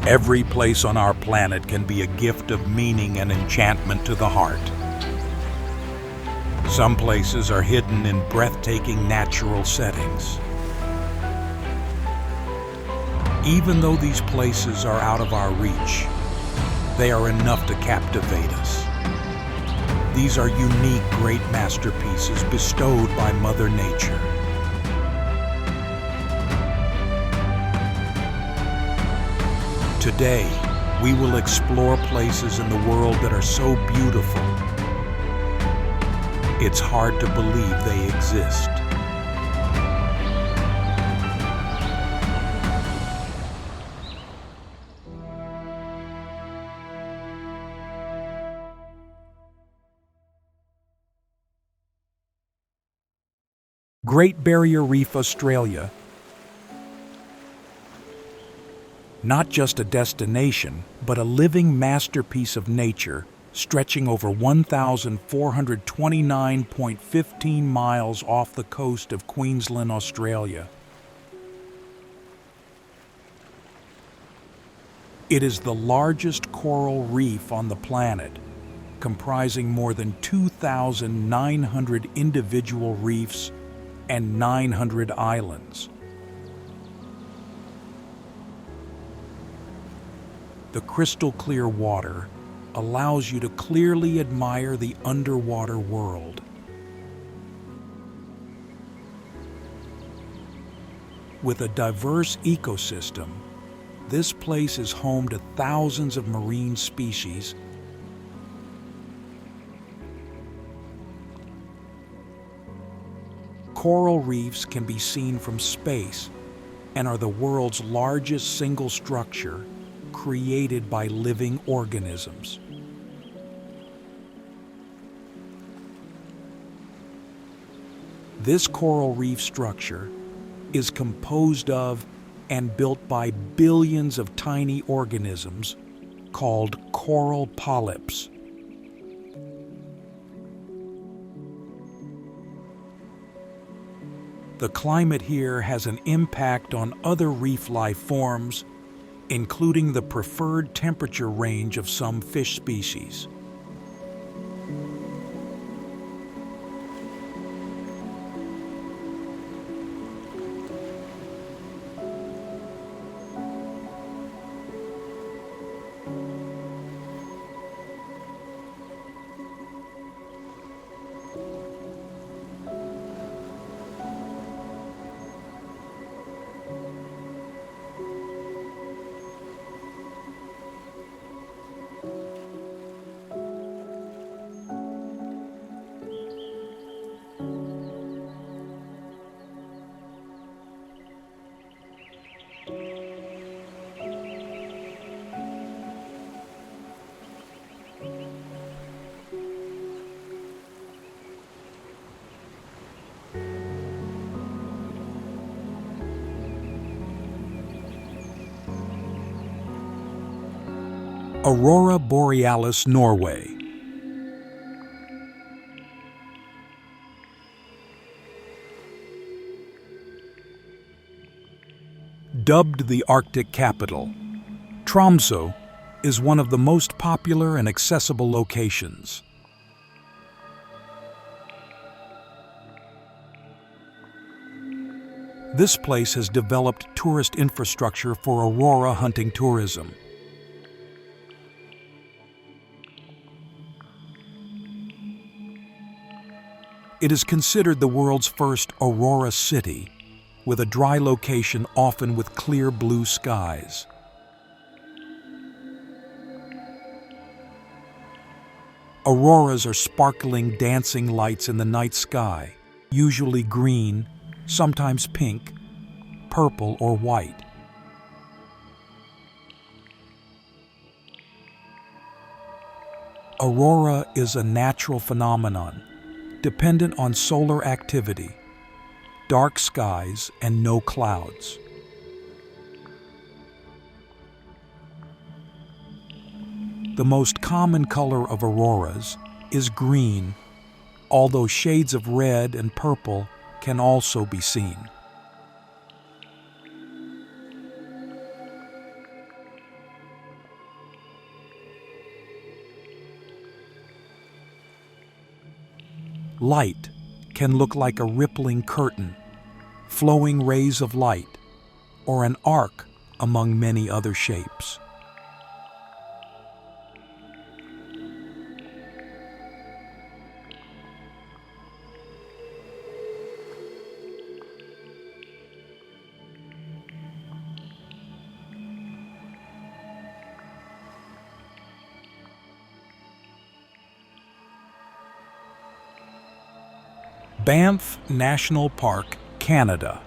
Every place on our planet can be a gift of meaning and enchantment to the heart. Some places are hidden in breathtaking natural settings. Even though these places are out of our reach, they are enough to captivate us. These are unique, great masterpieces bestowed by Mother Nature. Today, we will explore places in the world that are so beautiful, it's hard to believe they exist. Great Barrier Reef, Australia. Not just a destination, but a living masterpiece of nature stretching over 1,429.15 miles off the coast of Queensland, Australia. It is the largest coral reef on the planet, comprising more than 2,900 individual reefs and 900 islands. The crystal clear water allows you to clearly admire the underwater world. With a diverse ecosystem, this place is home to thousands of marine species, coral reefs can be seen from space and are the world's largest single structure created by living organisms. This coral reef structure is composed of and built by billions of tiny organisms called coral polyps. The climate here has an impact on other reef life forms, including the preferred temperature range of some fish species. Aurora Borealis, Norway. Dubbed the Arctic capital, Tromsø is one of the most popular and accessible locations. This place has developed tourist infrastructure for aurora hunting tourism. It is considered the world's first aurora city, with a dry location often with clear blue skies. Auroras are sparkling, dancing lights in the night sky, usually green, sometimes pink, purple, or white. Aurora is a natural phenomenon, dependent on solar activity, dark skies, and no clouds. The most common color of auroras is green, although shades of red and purple can also be seen. Light can look like a rippling curtain, flowing rays of light, or an arc among many other shapes. Banff National Park, Canada.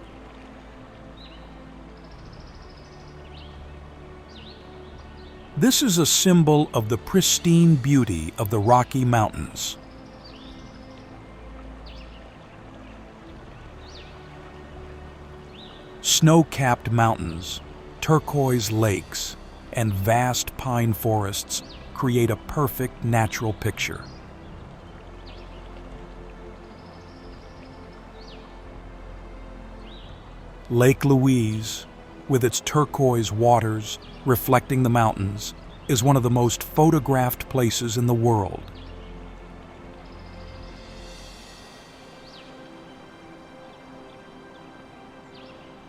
This is a symbol of the pristine beauty of the Rocky Mountains. Snow-capped mountains, turquoise lakes, and vast pine forests create a perfect natural picture. Lake Louise, with its turquoise waters reflecting the mountains, is one of the most photographed places in the world.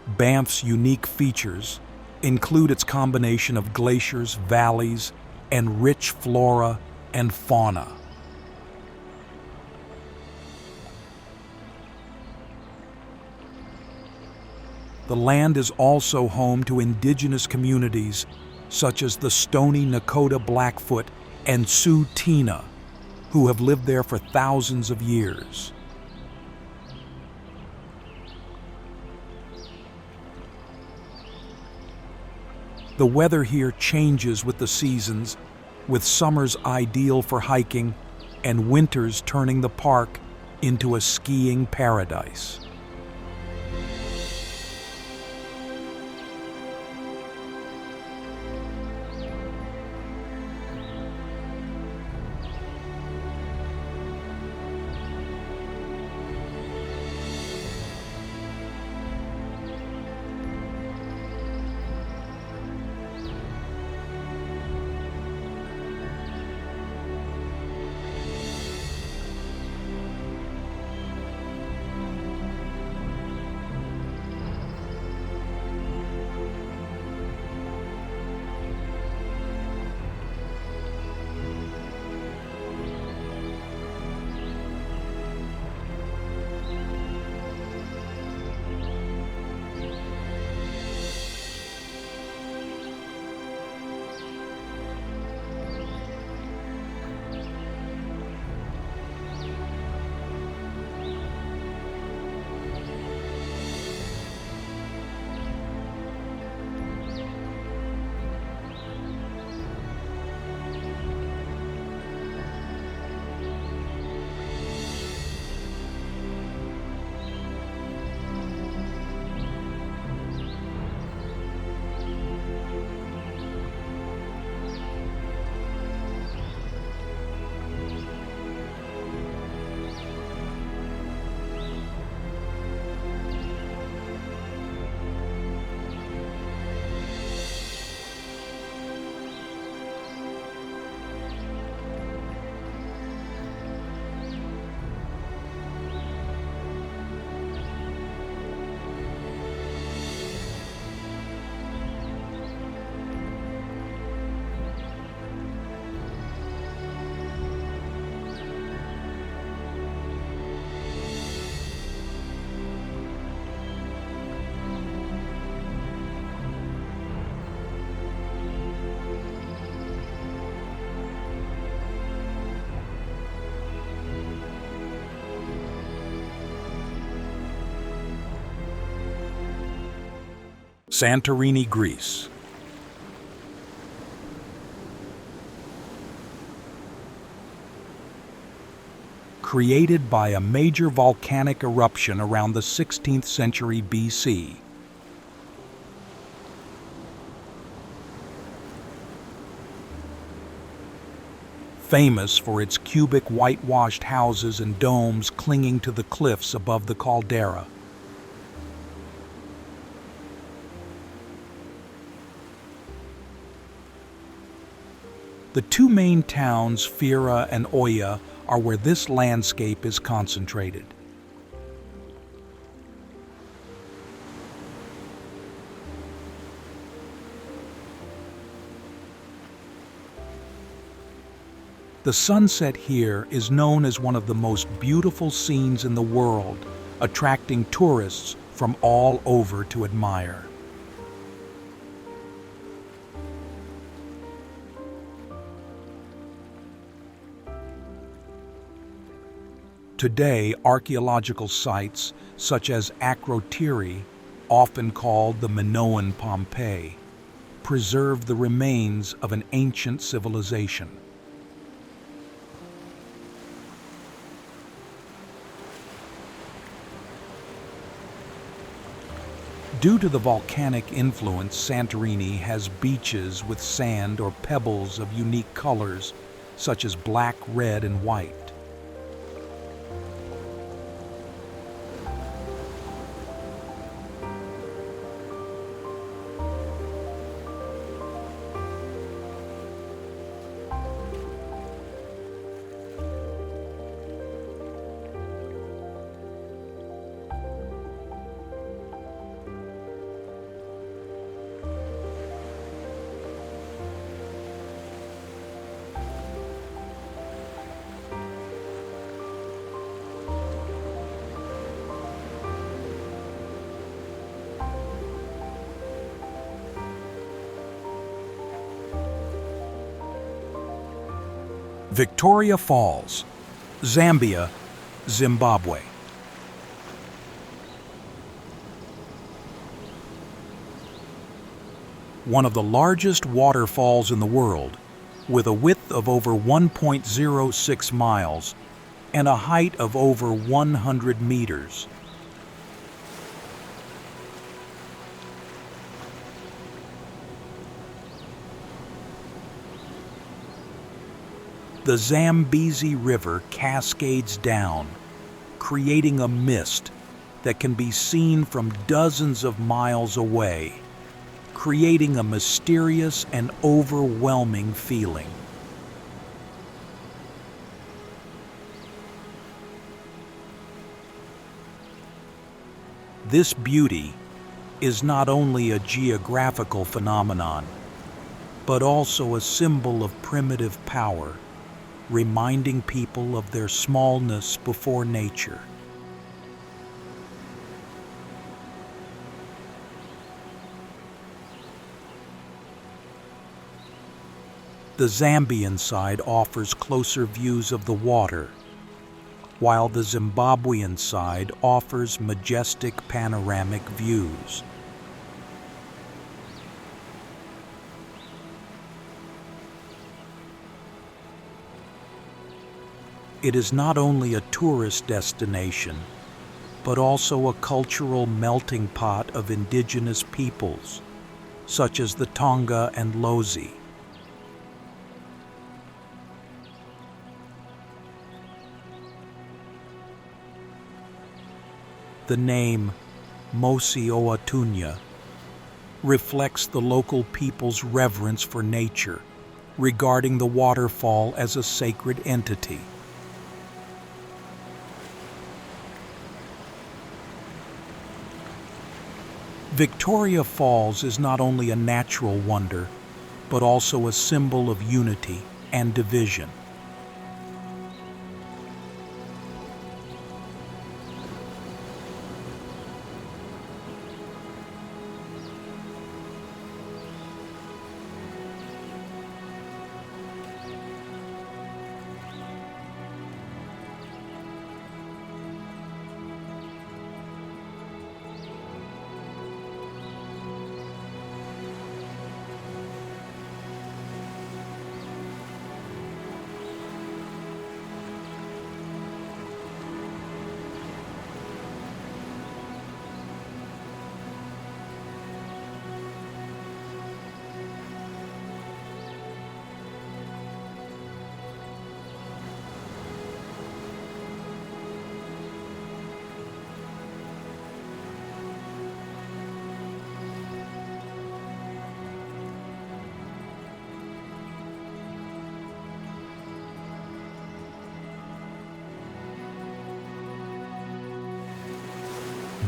Banff's unique features include its combination of glaciers, valleys, and rich flora and fauna. The land is also home to indigenous communities such as the Stoney Nakoda Blackfoot and Sioux Tina, who have lived there for thousands of years. The weather here changes with the seasons, with summers ideal for hiking and winters turning the park into a skiing paradise. Santorini, Greece. Created by a major volcanic eruption around the 16th century BC. Famous for its cubic whitewashed houses and domes clinging to the cliffs above the caldera. The two main towns, Fira and Oya, are where this landscape is concentrated. The sunset here is known as one of the most beautiful scenes in the world, attracting tourists from all over to admire. Today, archaeological sites such as Akrotiri, often called the Minoan Pompeii, preserve the remains of an ancient civilization. Due to the volcanic influence, Santorini has beaches with sand or pebbles of unique colors, such as black, red, and white. Victoria Falls, Zambia, Zimbabwe. One of the largest waterfalls in the world, with a width of over 1.06 miles and a height of over 100 meters. The Zambezi River cascades down, creating a mist that can be seen from dozens of miles away, creating a mysterious and overwhelming feeling. This beauty is not only a geographical phenomenon, but also a symbol of primitive power, reminding people of their smallness before nature. The Zambian side offers closer views of the water, while the Zimbabwean side offers majestic panoramic views. It is not only a tourist destination, but also a cultural melting pot of indigenous peoples, such as the Tonga and Lozi. The name Mosi Oatunya reflects the local people's reverence for nature, regarding the waterfall as a sacred entity. Victoria Falls is not only a natural wonder, but also a symbol of unity and division.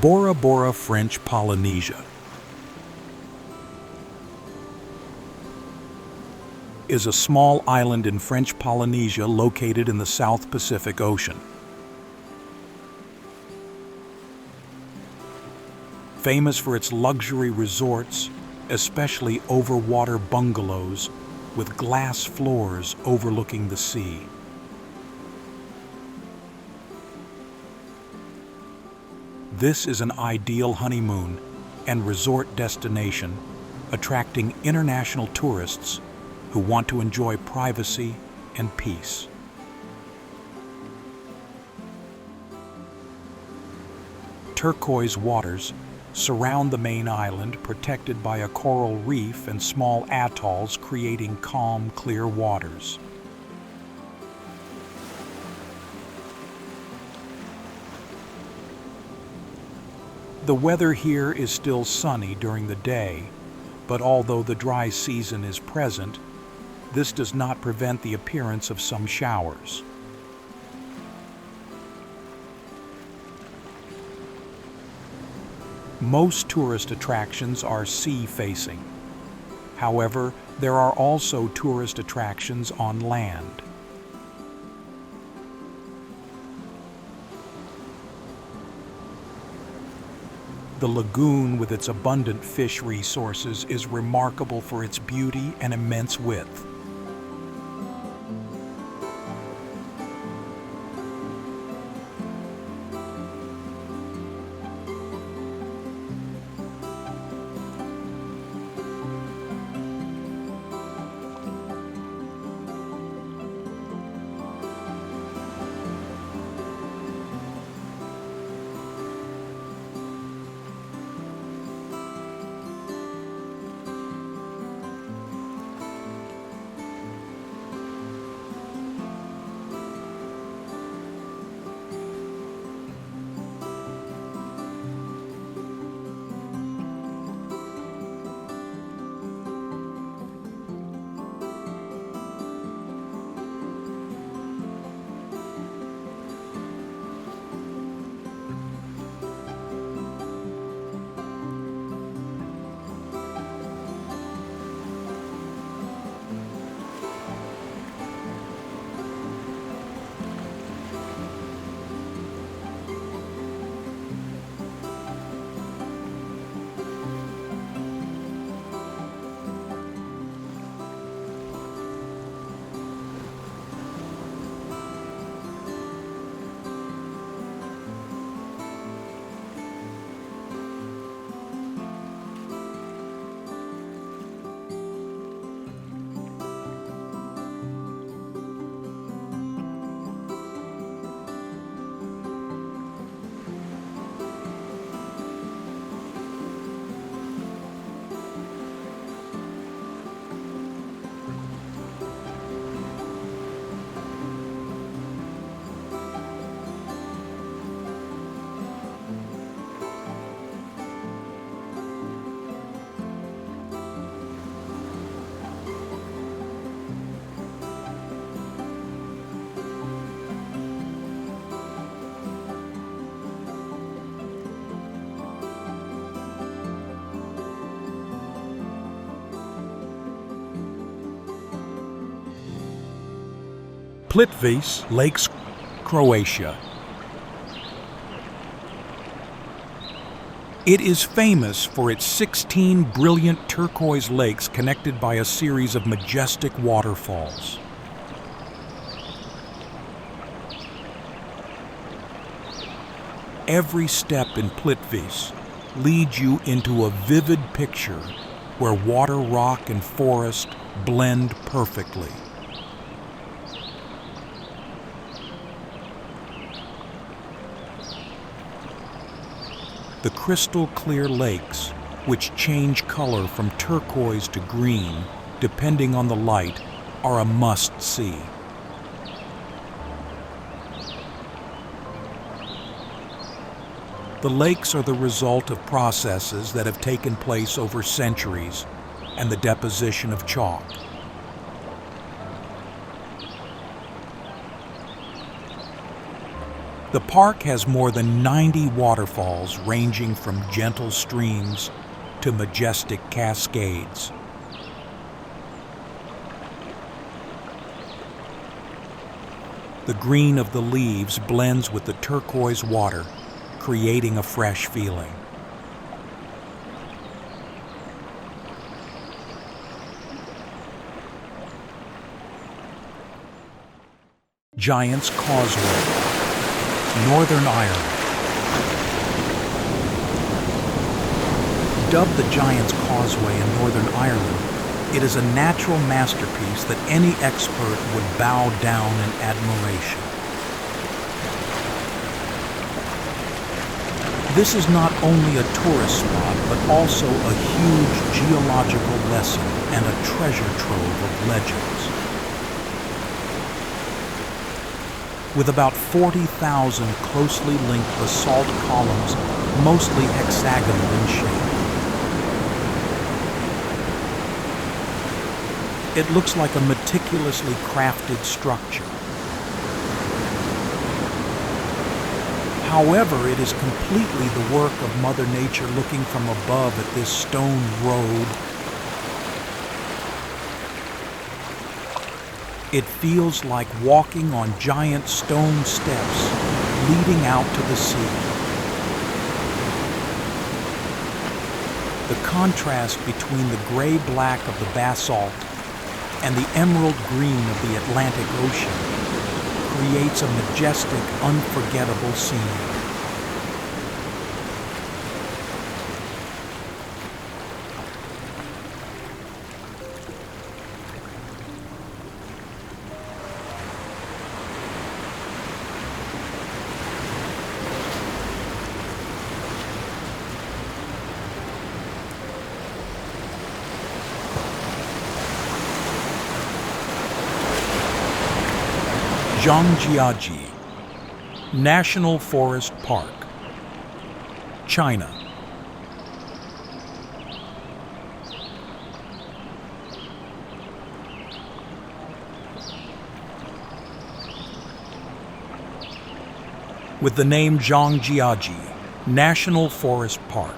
Bora Bora, French Polynesia, is a small island in French Polynesia located in the South Pacific Ocean. Famous for its luxury resorts, especially overwater bungalows with glass floors overlooking the sea. This is an ideal honeymoon and resort destination, attracting international tourists who want to enjoy privacy and peace. Turquoise waters surround the main island, protected by a coral reef and small atolls, creating calm, clear waters. The weather here is still sunny during the day, but although the dry season is present, this does not prevent the appearance of some showers. Most tourist attractions are sea-facing. However, there are also tourist attractions on land. The lagoon, with its abundant fish resources, is remarkable for its beauty and immense width. Plitvice Lakes, Croatia. It is famous for its 16 brilliant turquoise lakes connected by a series of majestic waterfalls. Every step in Plitvice leads you into a vivid picture where water, rock, and forest blend perfectly. The crystal clear lakes, which change color from turquoise to green depending on the light, are a must-see. The lakes are the result of processes that have taken place over centuries and the deposition of chalk. The park has more than 90 waterfalls ranging from gentle streams to majestic cascades. The green of the leaves blends with the turquoise water, creating a fresh feeling. Giant's Causeway, Northern Ireland. Dubbed the Giant's Causeway in Northern Ireland, it is a natural masterpiece that any expert would bow down in admiration. This is not only a tourist spot, but also a huge geological lesson and a treasure trove of legends. With about 40,000 closely linked basalt columns, mostly hexagonal in shape. It looks like a meticulously crafted structure. However, it is completely the work of Mother Nature looking from above at this stone road. It feels like walking on giant stone steps leading out to the sea. The contrast between the gray-black of the basalt and the emerald green of the Atlantic Ocean creates a majestic, unforgettable scene. Zhangjiajie National Forest Park, China. With the name Zhangjiajie National Forest Park,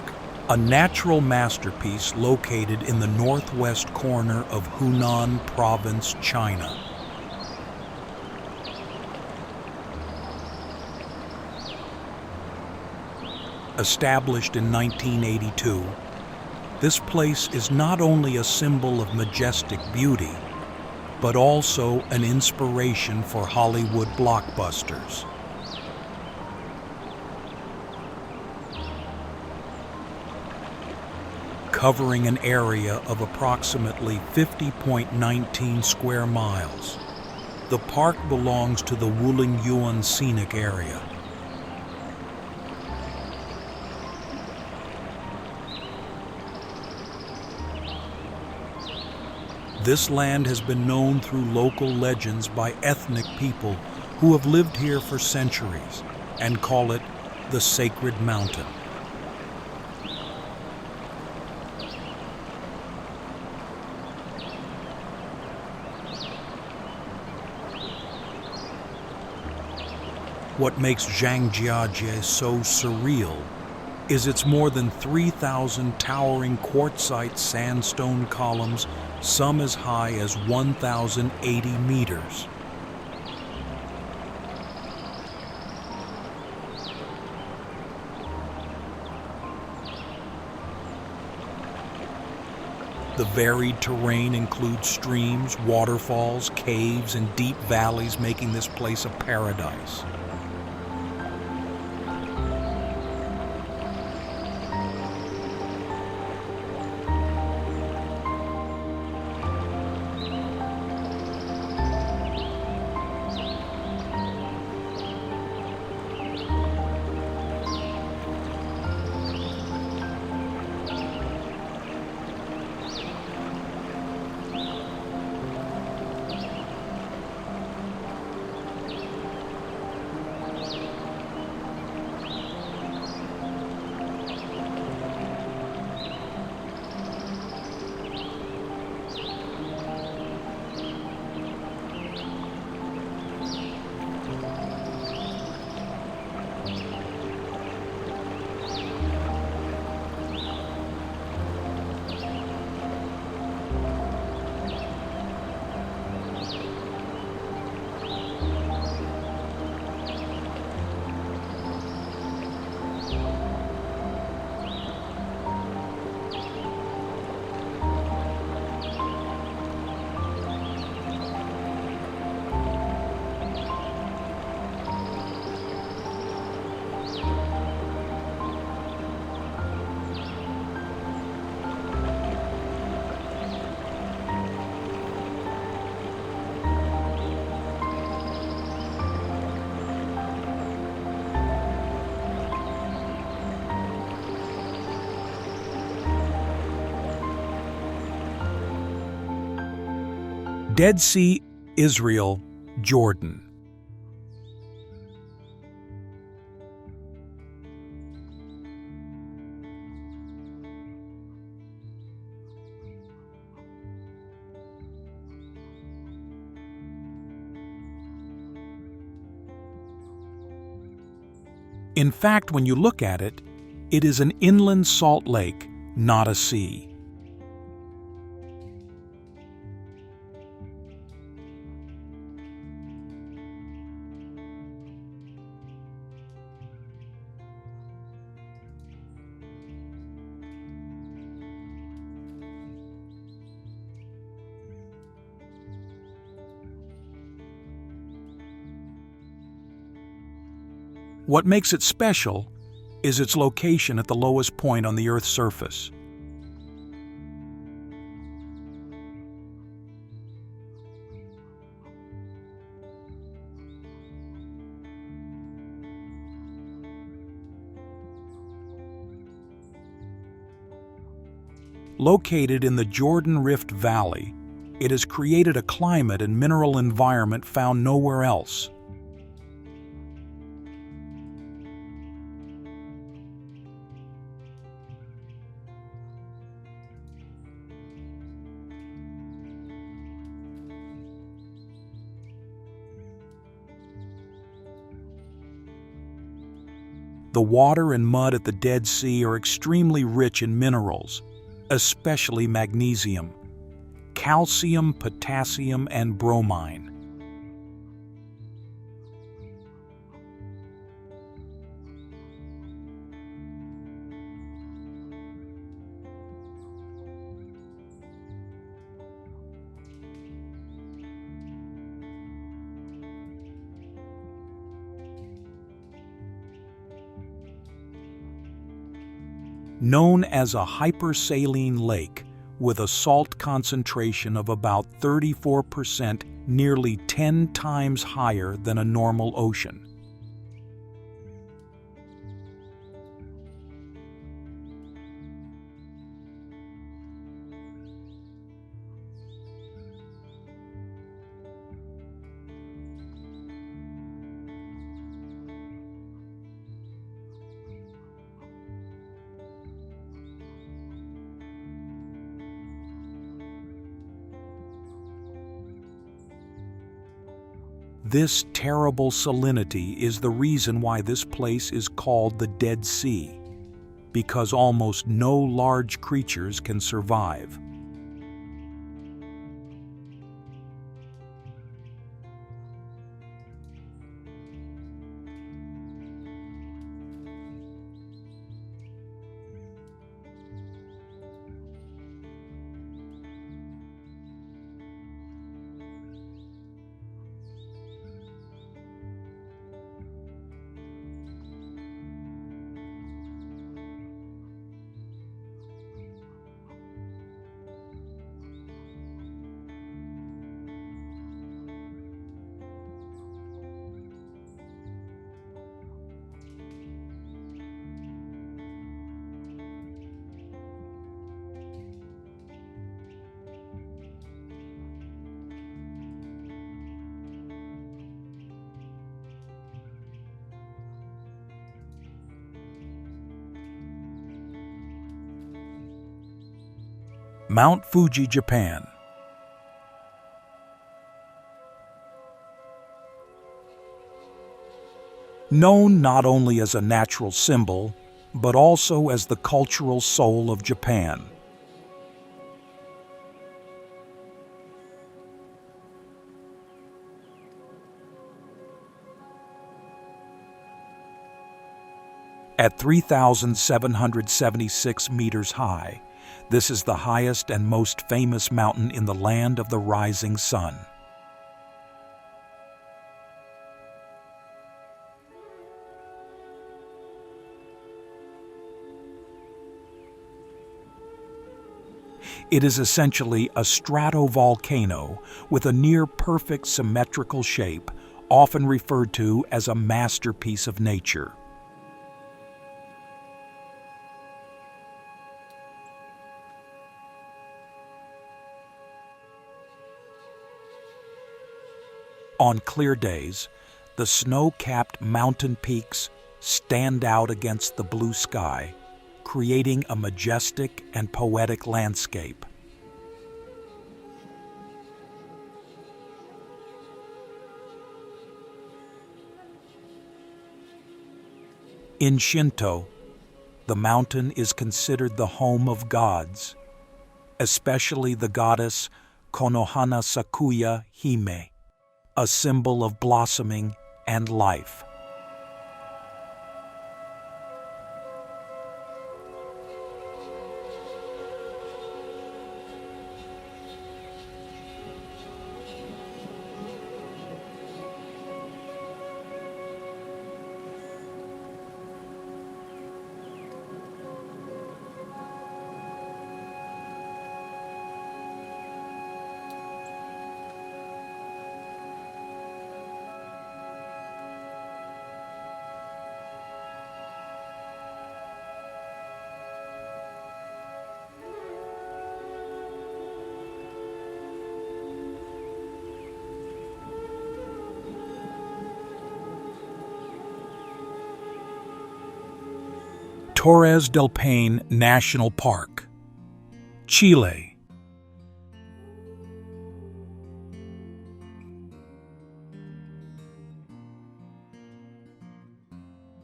a natural masterpiece located in the northwest corner of Hunan Province, China. Established in 1982, this place is not only a symbol of majestic beauty, but also an inspiration for Hollywood blockbusters. Covering an area of approximately 50.19 square miles, the park belongs to the Wulingyuan Scenic Area. This land has been known through local legends by ethnic people who have lived here for centuries and call it the Sacred Mountain. What makes Zhangjiajie so surreal is its more than 3,000 towering quartzite sandstone columns, some as high as 1,080 meters. The varied terrain includes streams, waterfalls, caves, and deep valleys, making this place a paradise. Dead Sea, Israel, Jordan. In fact, when you look at it, it is an inland salt lake, not a sea. What makes it special is its location at the lowest point on the Earth's surface. Located in the Jordan Rift Valley, it has created a climate and mineral environment found nowhere else. The water and mud at the Dead Sea are extremely rich in minerals, especially magnesium, calcium, potassium, and bromine. Known as a hypersaline lake with a salt concentration of about 34%, nearly 10 times higher than a normal ocean. This terrible salinity is the reason why this place is called the Dead Sea, because almost no large creatures can survive. Mount Fuji, Japan. Known not only as a natural symbol, but also as the cultural soul of Japan. At 3,776 meters high, this is the highest and most famous mountain in the land of the rising sun. It is essentially a stratovolcano with a near-perfect symmetrical shape, often referred to as a masterpiece of nature. On clear days, the snow-capped mountain peaks stand out against the blue sky, creating a majestic and poetic landscape. In Shinto, the mountain is considered the home of gods, especially the goddess Konohana Sakuya Hime, a symbol of blossoming and life. Torres del Paine National Park, Chile.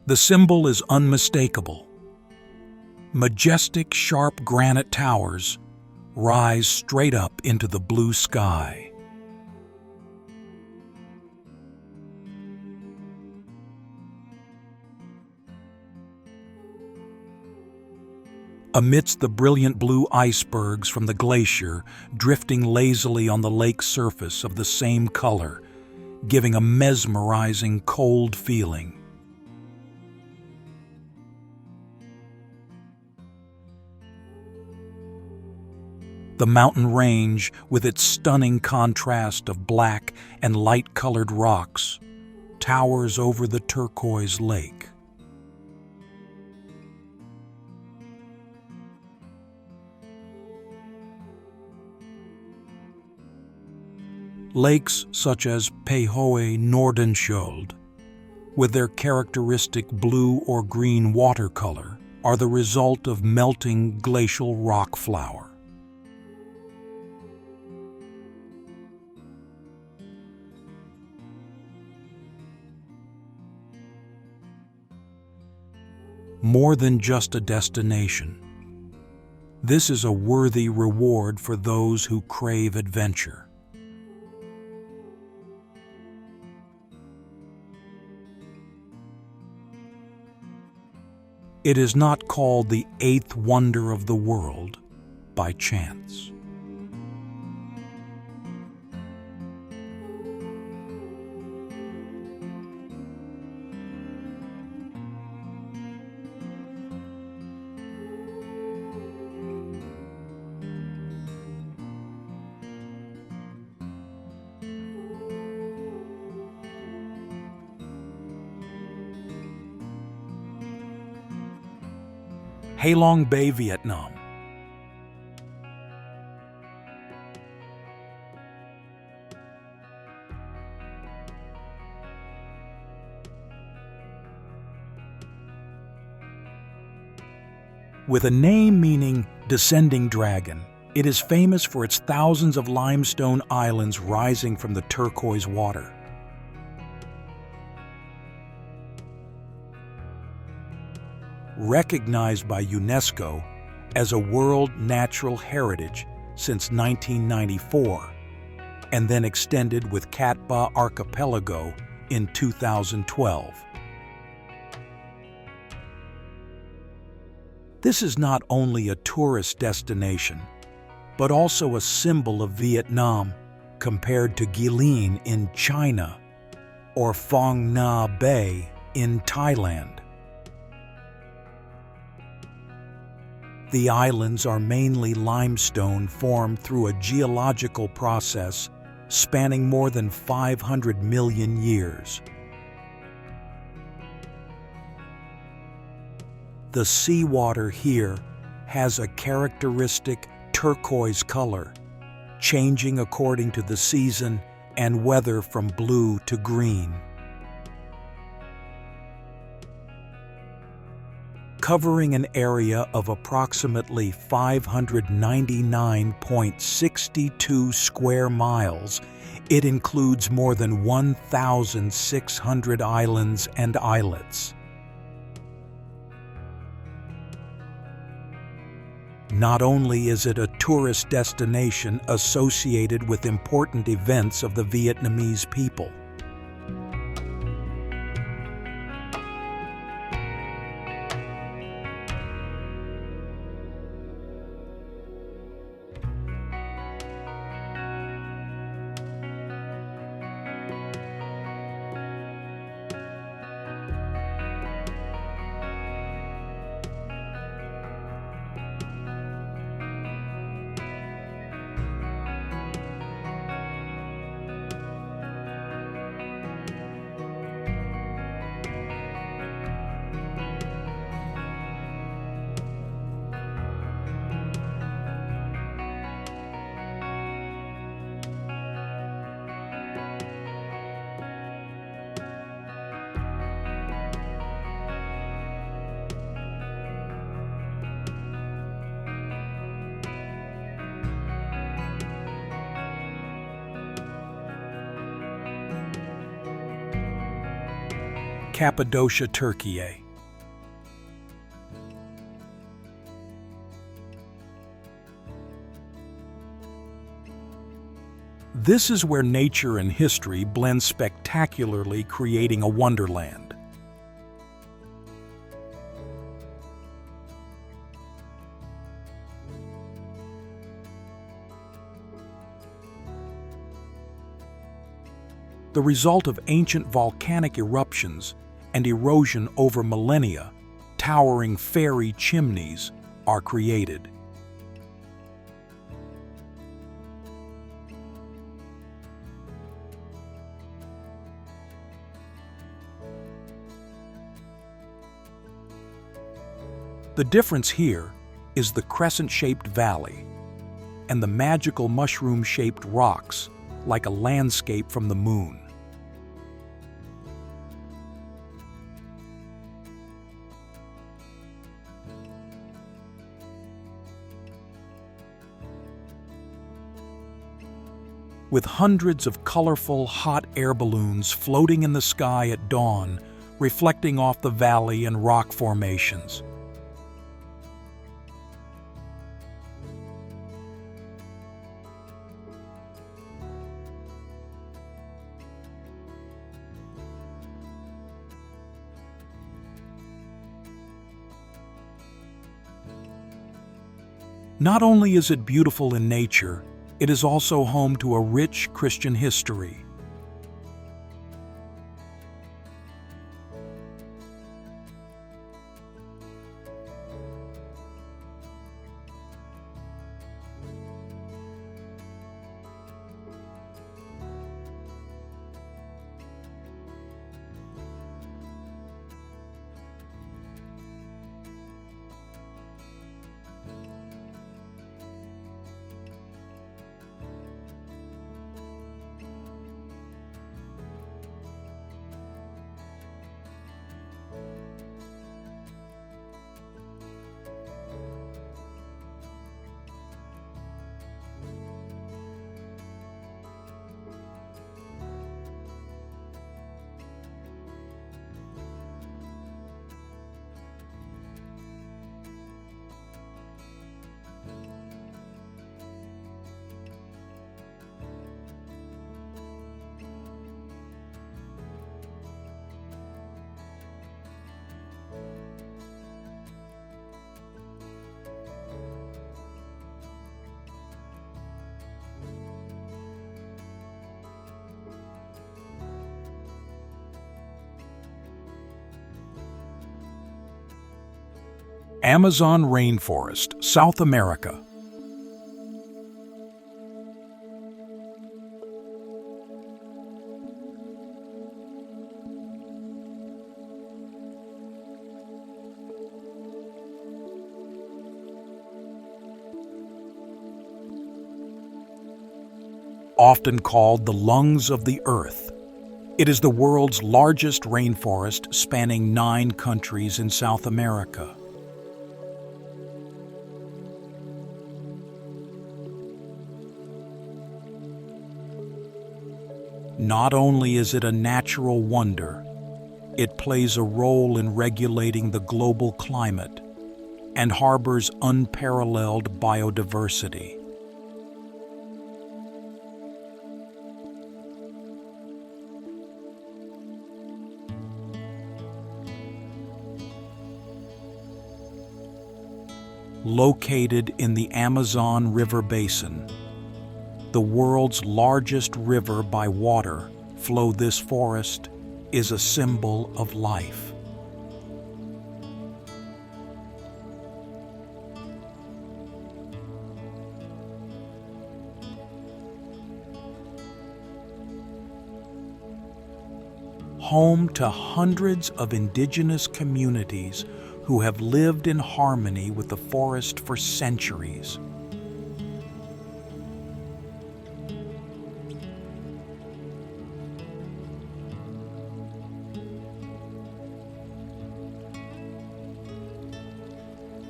The symbol is unmistakable. Majestic, sharp granite towers rise straight up into the blue sky. Amidst the brilliant blue icebergs from the glacier drifting lazily on the lake's surface of the same color, giving a mesmerizing cold feeling. The mountain range, with its stunning contrast of black and light-colored rocks, towers over the turquoise lake. Lakes such as Pehoe Nordenskjöld, with their characteristic blue or green watercolor, are the result of melting glacial rock flour. More than just a destination, this is a worthy reward for those who crave adventure. It is not called the eighth wonder of the world by chance. Halong Bay, Vietnam. With a name meaning descending dragon, it is famous for its thousands of limestone islands rising from the turquoise water. Recognized by UNESCO as a World Natural Heritage since 1994, and then extended with Cat Ba Archipelago in 2012. This is not only a tourist destination, but also a symbol of Vietnam compared to Guilin in China or Phong Nha Bay in Thailand. The islands are mainly limestone formed through a geological process spanning more than 500 million years. The seawater here has a characteristic turquoise color, changing according to the season and weather from blue to green. Covering an area of approximately 599.62 square miles, it includes more than 1,600 islands and islets. Not only is it a tourist destination associated with important events of the Vietnamese people, Cappadocia, Turkey. This is where nature and history blend spectacularly, creating a wonderland. The result of ancient volcanic eruptions and erosion over millennia, towering fairy chimneys are created. The difference here is the crescent-shaped valley and the magical mushroom-shaped rocks, like a landscape from the moon. With hundreds of colorful hot air balloons floating in the sky at dawn, reflecting off the valley and rock formations. Not only is it beautiful in nature, it is also home to a rich Christian history. Amazon rainforest, South America. often called the lungs of the earth. It is the world's largest rainforest, spanning 9 countries in South America. Not only is it a natural wonder, it plays a role in regulating the global climate and harbors unparalleled biodiversity. Located in the Amazon River basin, the world's largest river by water flow, this forest is a symbol of life. Home to hundreds of indigenous communities who have lived in harmony with the forest for centuries.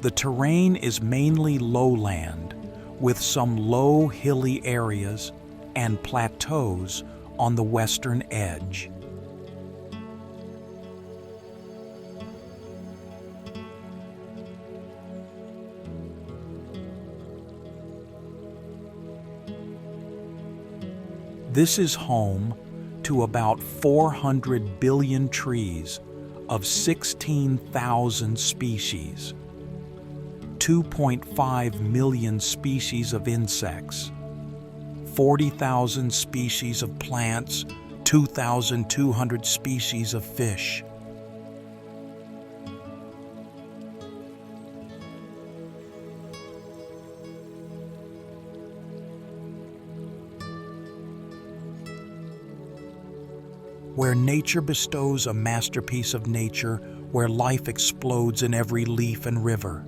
The terrain is mainly lowland, with some low hilly areas and plateaus on the western edge. This is home to about 400 billion trees of 16,000 species, 2.5 million species of insects, 40,000 species of plants, 2,200 species of fish. Where nature bestows a masterpiece of nature, where life explodes in every leaf and river.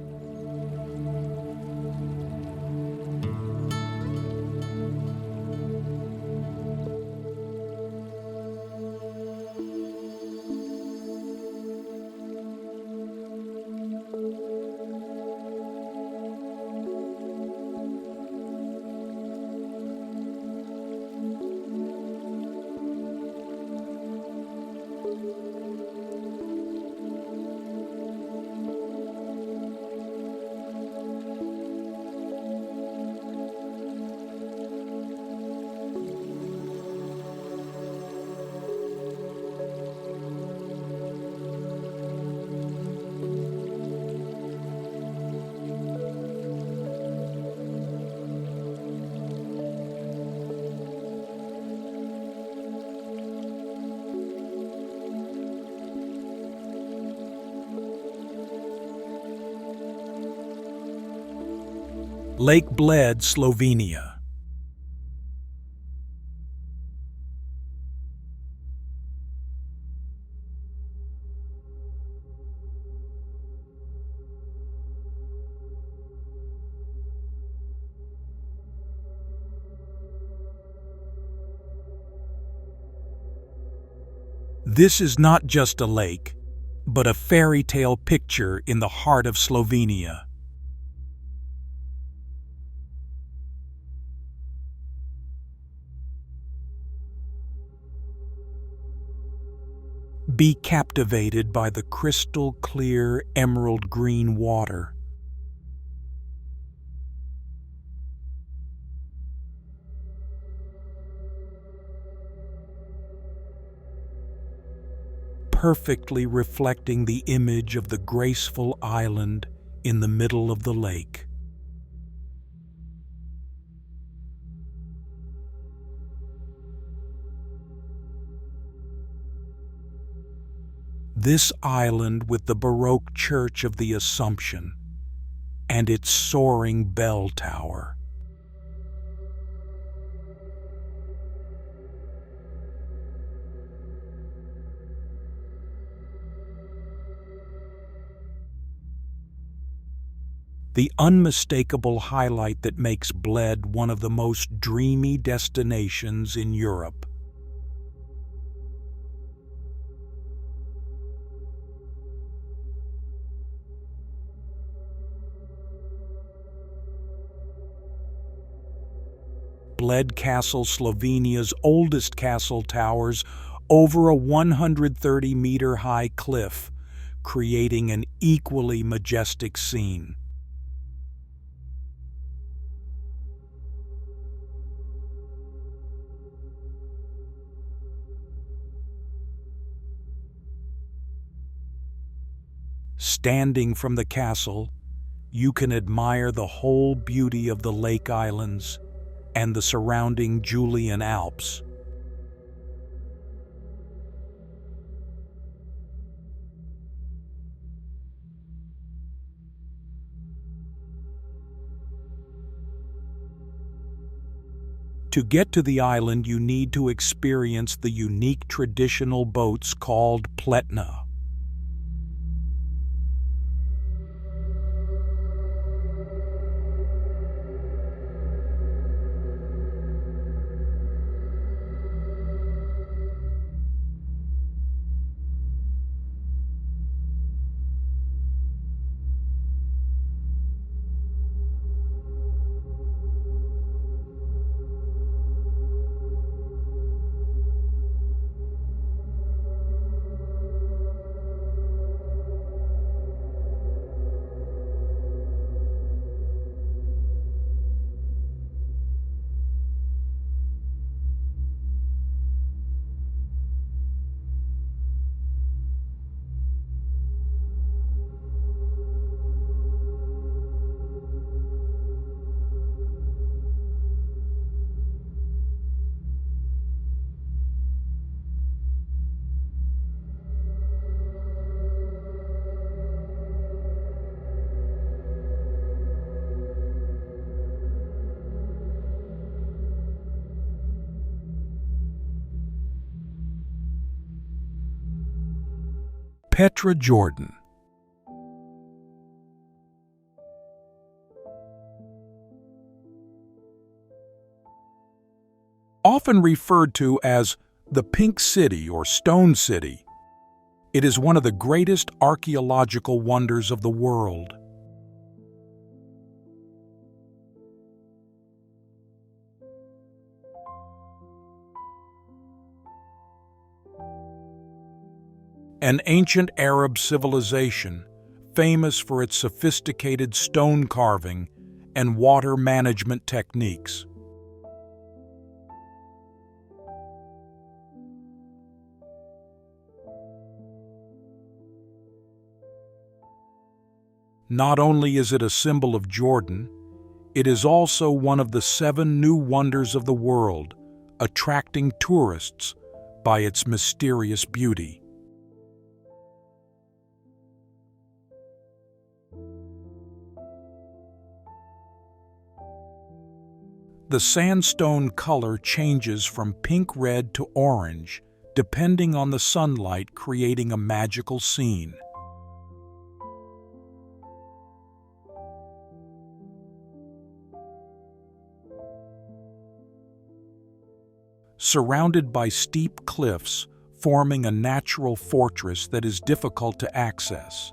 Lake Bled, Slovenia. This is not just a lake, but a fairy tale picture in the heart of Slovenia. Be captivated by the crystal clear emerald green water. Perfectly reflecting the image of the graceful island in the middle of the lake. This island with the Baroque Church of the Assumption and its soaring bell tower. the unmistakable highlight that makes Bled one of the most dreamy destinations in Europe. Bled Castle, Slovenia's oldest castle, towers over a 130-meter-high cliff, creating an equally majestic scene. Standing from the castle, you can admire the whole beauty of the Lake Islands and the surrounding Julian Alps. To get to the island, you need to experience the unique traditional boats called pletna. Petra, Jordan. Often referred to as the Pink City or Stone City, it is one of the greatest archaeological wonders of the world. An ancient Arab civilization famous for its sophisticated stone carving and water management techniques. Not only is it a symbol of Jordan, it is also one of the 7 new wonders of the world, attracting tourists by its mysterious beauty. The sandstone color changes from pink-red to orange, depending on the sunlight, creating a magical scene. Surrounded by steep cliffs, forming a natural fortress that is difficult to access.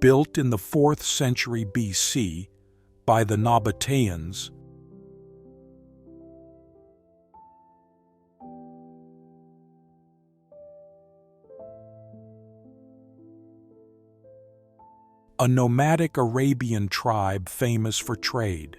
Built in the 4th century BC by the Nabateans, a nomadic Arabian tribe famous for trade.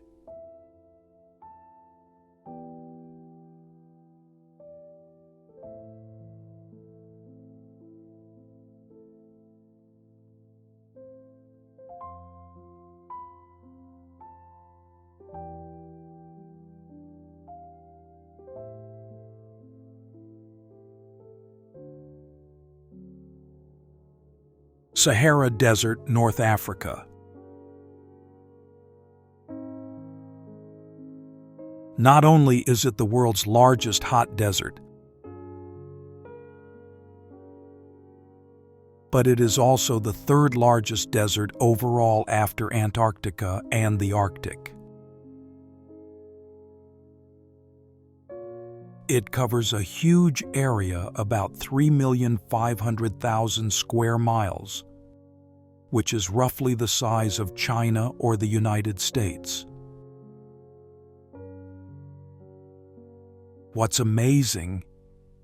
Sahara Desert, North Africa. Not only is it the world's largest hot desert, but it is also the third largest desert overall after Antarctica and the Arctic. It covers a huge area, about 3,500,000 square miles, which is roughly the size of China or the United States. What's amazing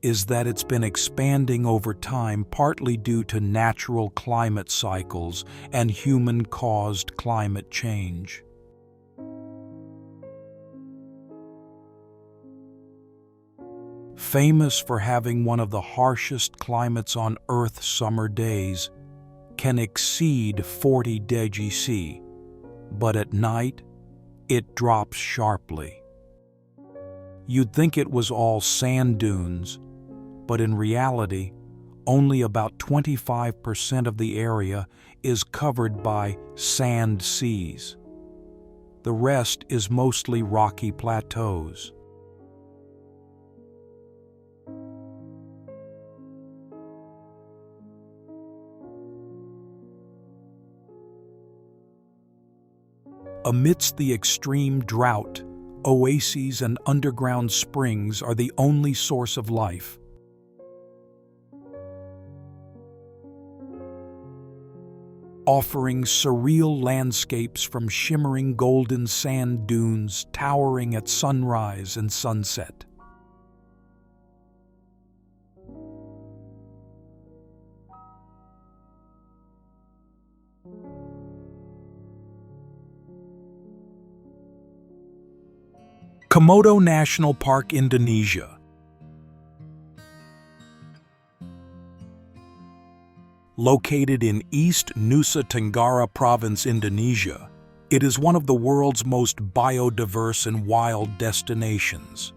is that it's been expanding over time, partly due to natural climate cycles and human-caused climate change. Famous for having one of the harshest climates on Earth's summer days, can exceed 40 degrees, but at night it drops sharply. You'd think it was all sand dunes, but in reality, only about 25% of the area is covered by sand seas. The rest is mostly rocky plateaus. Amidst the extreme drought, oases and underground springs are the only source of life. Offering surreal landscapes from shimmering golden sand dunes towering at sunrise and sunset. Komodo National Park, Indonesia. Located in East Nusa Tenggara Province, Indonesia, it is one of the world's most biodiverse and wild destinations.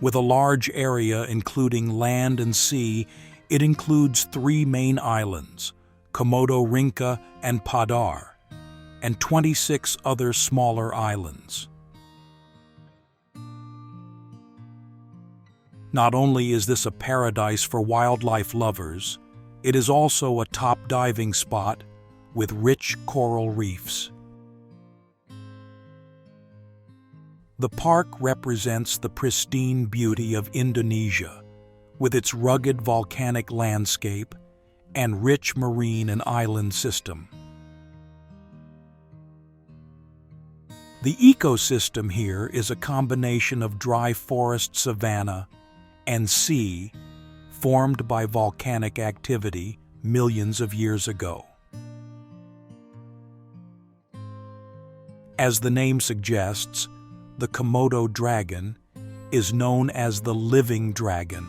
With a large area including land and sea, it includes 3 main islands, Komodo Rinca and Padar, and 26 other smaller islands. Not only is this a paradise for wildlife lovers, it is also a top diving spot with rich coral reefs. The park represents the pristine beauty of Indonesia, with its rugged volcanic landscape and rich marine and island system. The ecosystem here is a combination of dry forest savanna and sea formed by volcanic activity millions of years ago. As the name suggests, the Komodo dragon is known as the living dragon,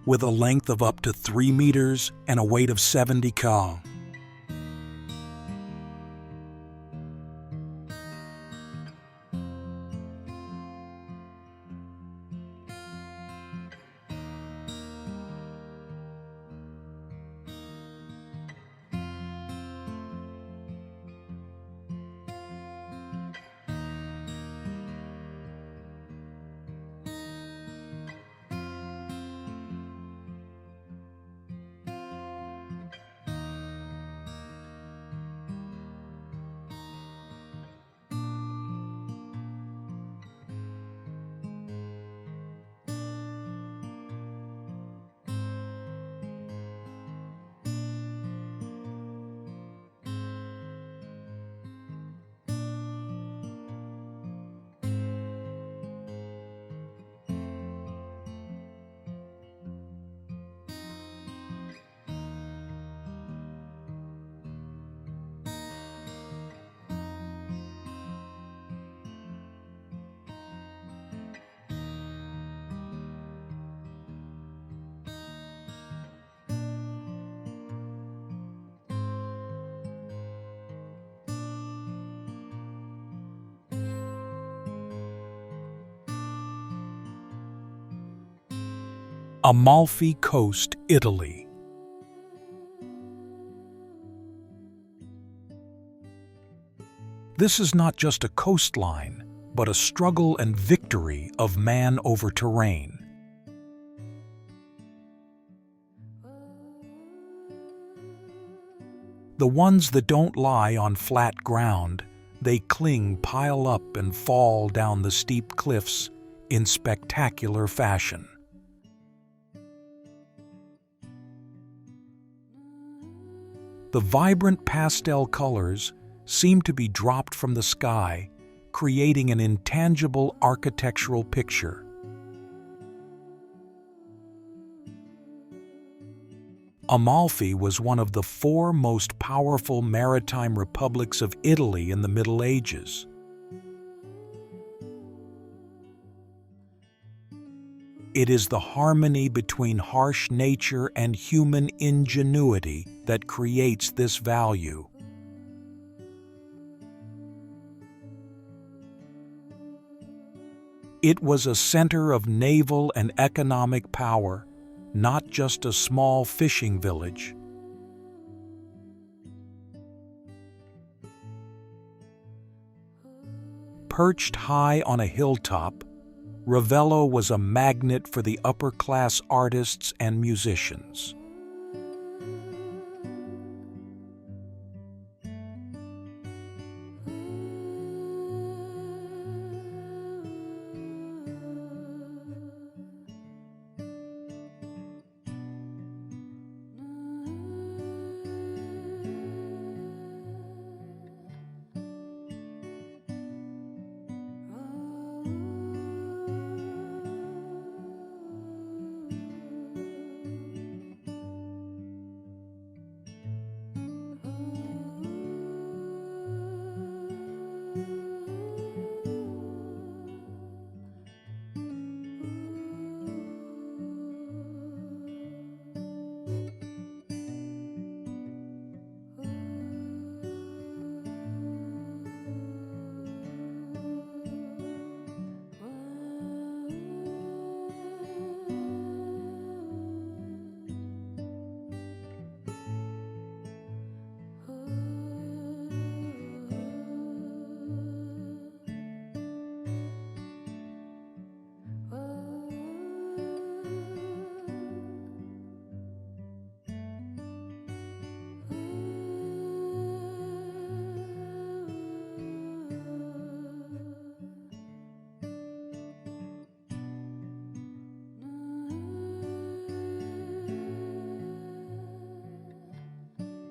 with a length of up to 3 meters and a weight of 70 kg. Amalfi Coast, Italy. This is not just a coastline, but a struggle and victory of man over terrain. The ones that don't lie on flat ground, they cling, pile up, and fall down the steep cliffs in spectacular fashion. The vibrant pastel colors seem to be dropped from the sky, creating an intangible architectural picture. Amalfi was one of the four most powerful maritime republics of Italy in the Middle Ages. It is the harmony between harsh nature and human ingenuity that creates this value. It was a center of naval and economic power, not just a small fishing village. Perched high on a hilltop, Ravello was a magnet for the upper-class artists and musicians.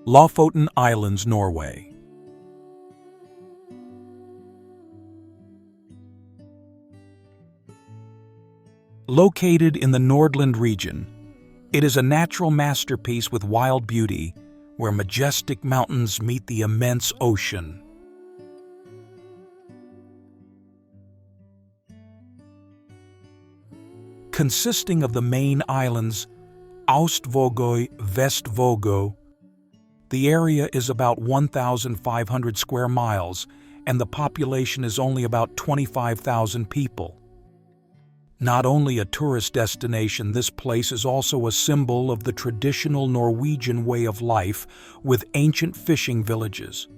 Lofoten Islands, Norway. Located in the Nordland region, it is a natural masterpiece with wild beauty, where majestic mountains meet the immense ocean. Consisting of the main islands Austvågøy, Vestvågø, the area is about 1,500 square miles, and the population is only about 25,000 people. Not only a tourist destination, this place is also a symbol of the traditional Norwegian way of life with ancient fishing villages.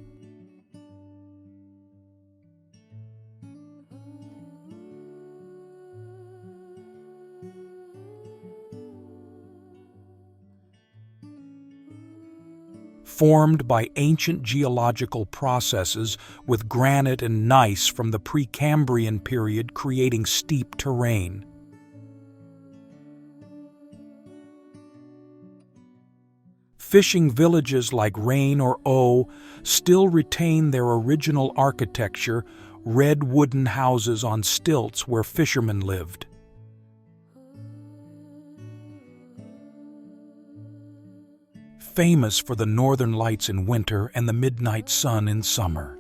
Formed by ancient geological processes with granite and gneiss from the Precambrian period, creating steep terrain. Fishing villages like Rain or O still retain their original architecture, red wooden houses on stilts where fishermen lived. Famous for the northern lights in winter and the midnight sun in summer.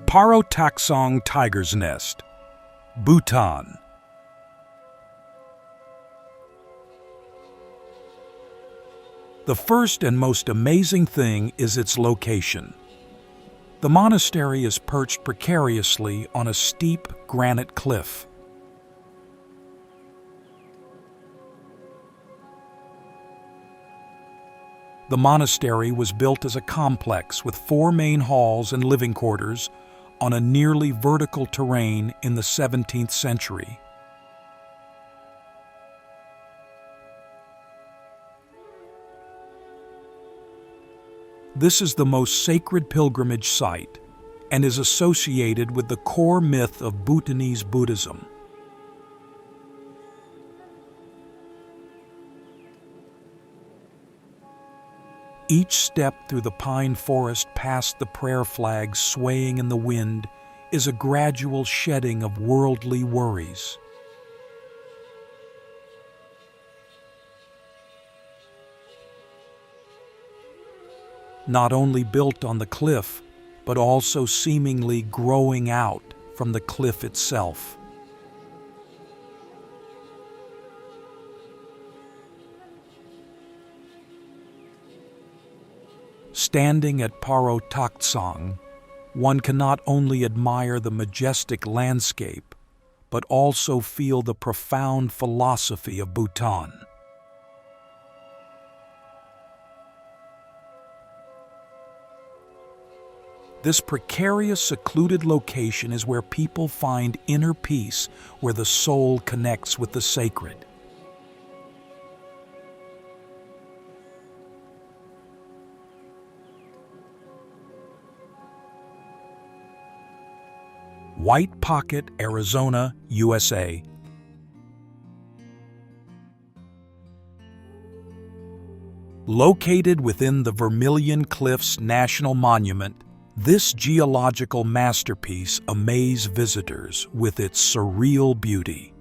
Parotaksong Tiger's Nest, Bhutan. The first and most amazing thing is its location. The monastery is perched precariously on a steep granite cliff. The monastery was built as a complex with 4 main halls and living quarters on a nearly vertical terrain in the 17th century. This is the most sacred pilgrimage site and is associated with the core myth of Bhutanese Buddhism. Each step through the pine forest past the prayer flags swaying in the wind is a gradual shedding of worldly worries. Not only built on the cliff, but also seemingly growing out from the cliff itself. Standing at Parotaksong, one can not only admire the majestic landscape, but also feel the profound philosophy of Bhutan. This precarious, secluded location is where people find inner peace, where the soul connects with the sacred. White Pocket, Arizona, USA. Located within the Vermilion Cliffs National Monument, this geological masterpiece amazes visitors with its surreal beauty.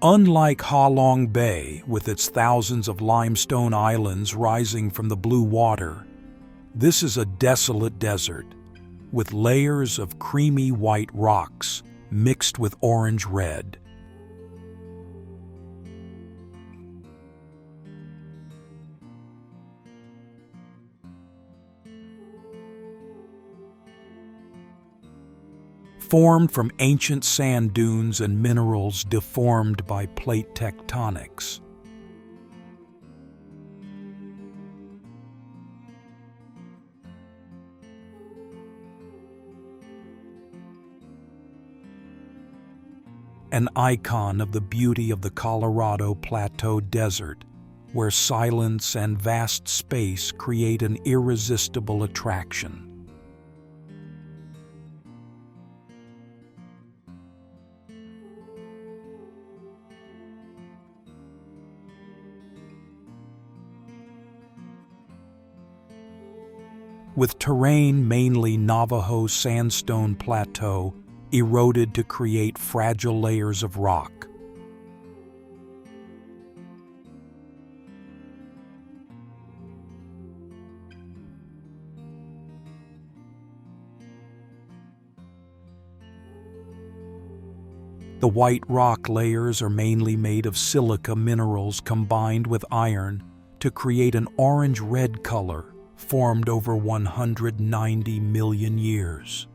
Unlike Ha Long Bay, with its thousands of limestone islands rising from the blue water, this is a desolate desert with layers of creamy white rocks mixed with orange-red. Formed from ancient sand dunes and minerals deformed by plate tectonics. An icon of the beauty of the Colorado Plateau Desert, where silence and vast space create an irresistible attraction. With terrain mainly Navajo sandstone plateau eroded to create fragile layers of rock. The white rock layers are mainly made of silica minerals combined with iron to create an orange-red color formed over 190 million years.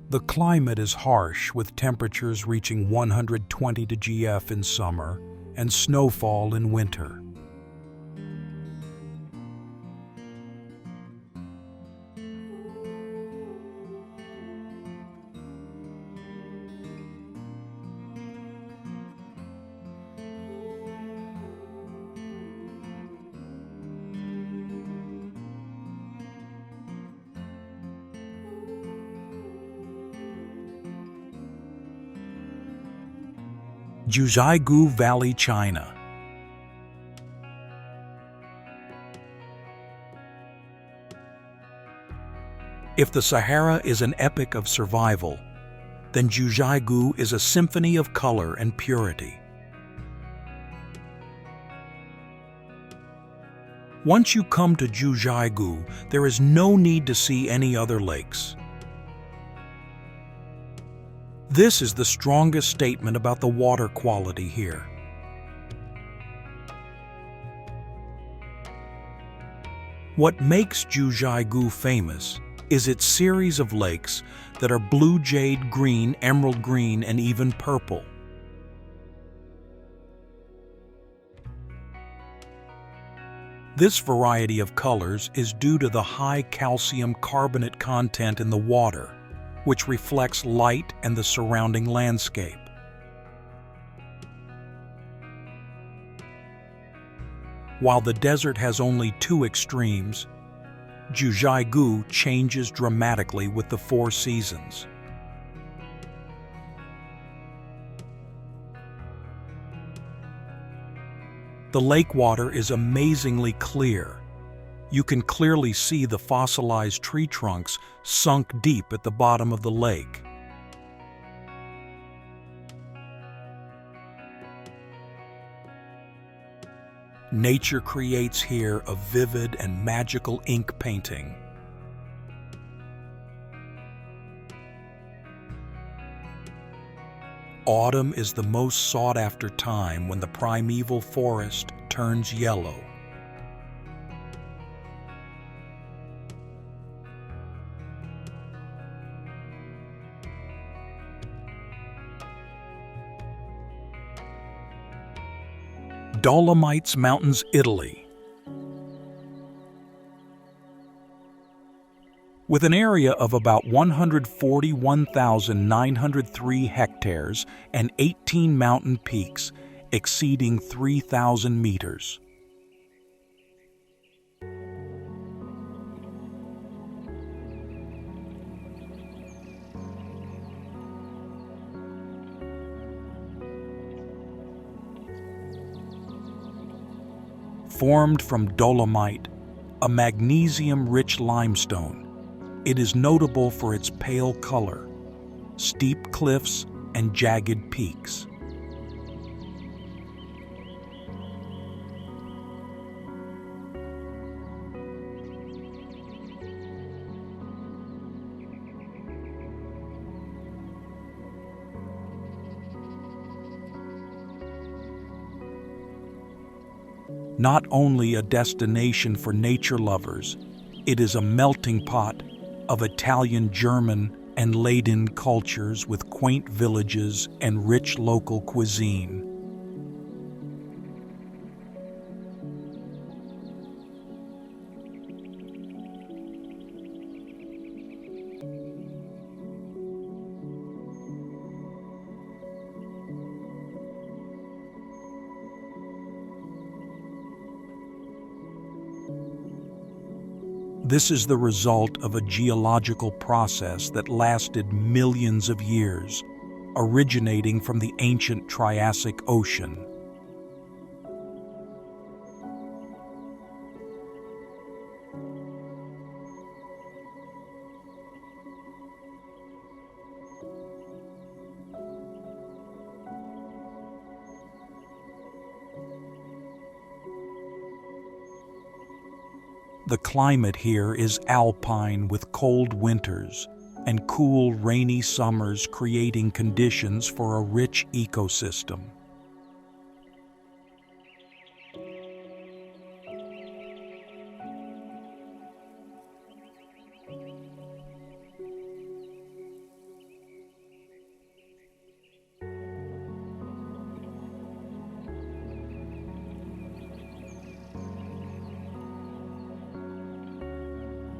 The climate is harsh, with temperatures reaching 120 degrees in summer and snowfall in winter. Jiuzhaigou Valley, China. If the Sahara is an epic of survival, then Jiuzhaigou is a symphony of color and purity. Once you come to Jiuzhaigou, there is no need to see any other lakes. This is the strongest statement about the water quality here. What makes Jiuzhaigou famous is its series of lakes that are blue jade green, emerald green, and even purple. This variety of colors is due to the high calcium carbonate content in the water, which reflects light and the surrounding landscape. While the desert has only two extremes, Jiuzhaigou changes dramatically with the four seasons. The lake water is amazingly clear. You can clearly see the fossilized tree trunks sunk deep at the bottom of the lake. Nature creates here a vivid and magical ink painting. Autumn is the most sought-after time when the primeval forest turns yellow. Dolomites Mountains, Italy. With an area of about 141,903 hectares and 18 mountain peaks exceeding 3,000 meters. Formed from dolomite, a magnesium-rich limestone, it is notable for its pale color, steep cliffs, and jagged peaks. Not only a destination for nature lovers, it is a melting pot of Italian, German, and Latin cultures with quaint villages and rich local cuisine. This is the result of a geological process that lasted millions of years, originating from the ancient Triassic Ocean. The climate here is alpine with cold winters and cool, rainy summers, creating conditions for a rich ecosystem.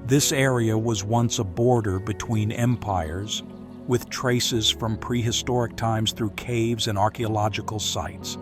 This area was once a border between empires, with traces from prehistoric times through caves and archaeological sites.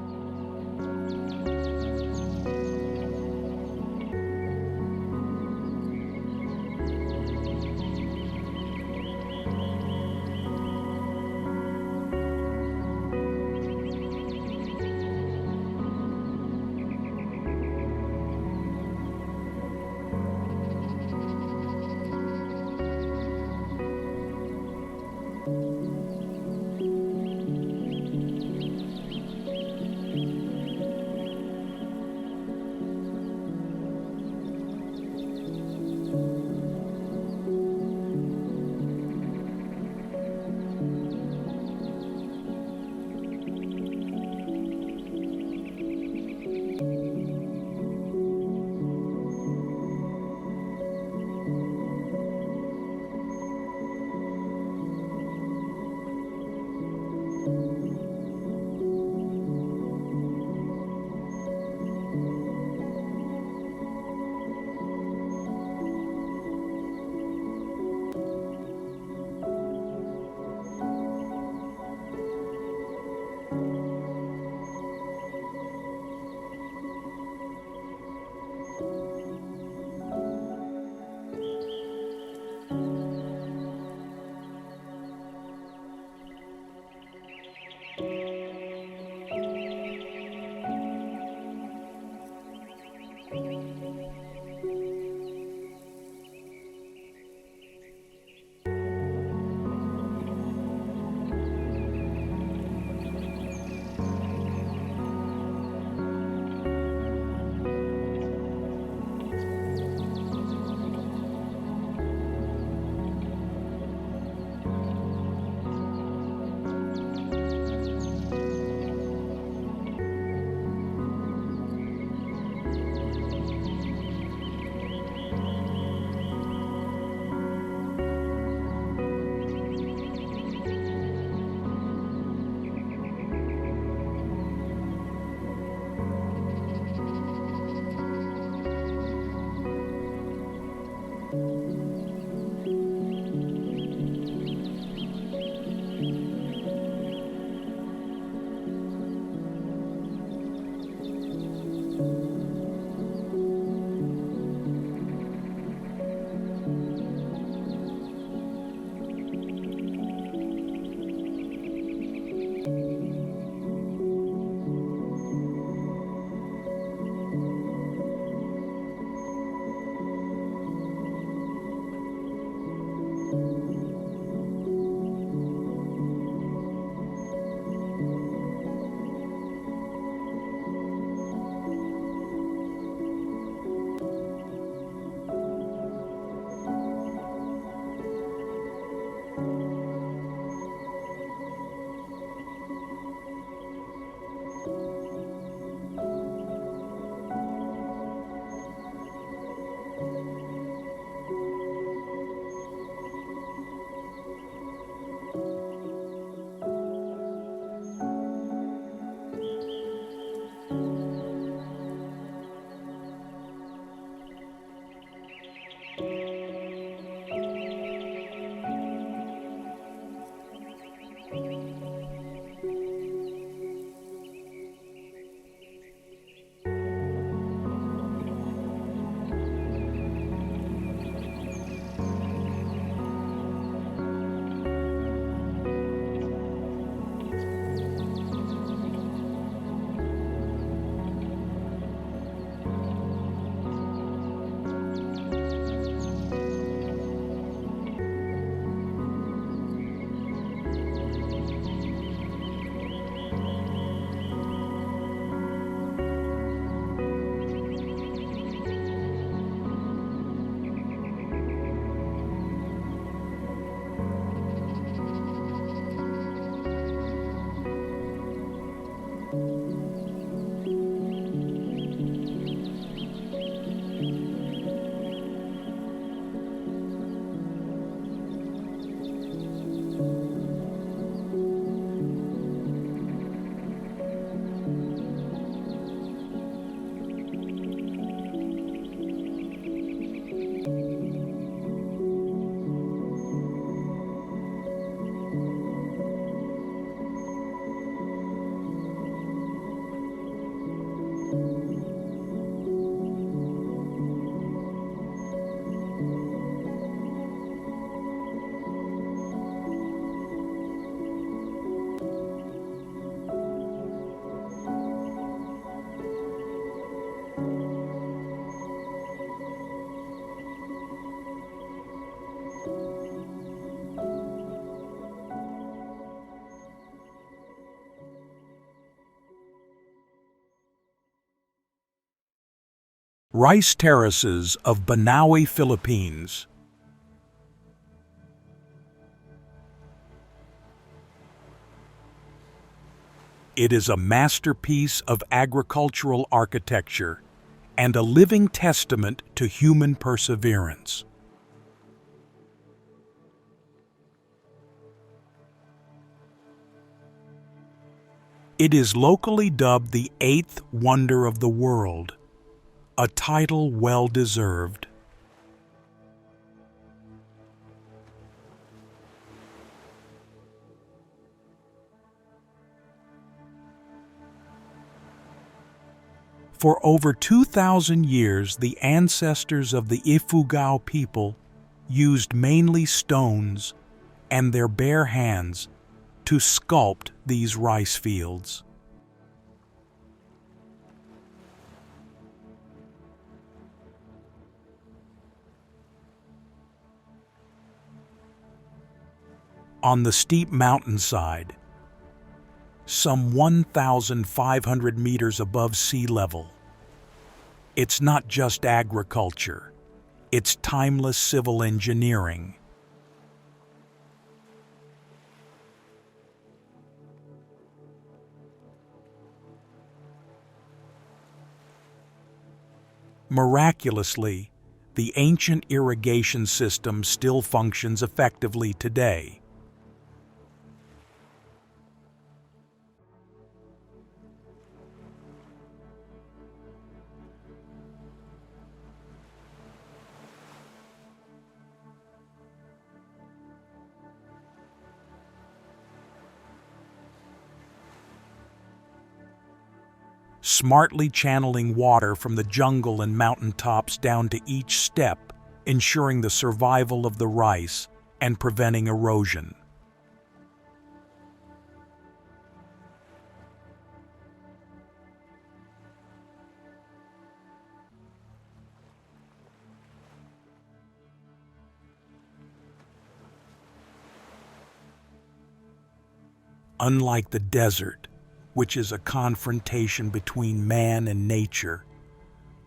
Rice terraces of Banaue, Philippines. It is a masterpiece of agricultural architecture and a living testament to human perseverance. It is locally dubbed the eighth wonder of the world, a title well-deserved. For over 2,000 years, the ancestors of the Ifugao people used mainly stones and their bare hands to sculpt these rice fields. On the steep mountainside, some 1,500 meters above sea level, it's not just agriculture, it's timeless civil engineering. Miraculously, the ancient irrigation system still functions effectively today. Smartly channeling water from the jungle and mountaintops down to each step, ensuring the survival of the rice and preventing erosion. Unlike the desert, which is a confrontation between man and nature,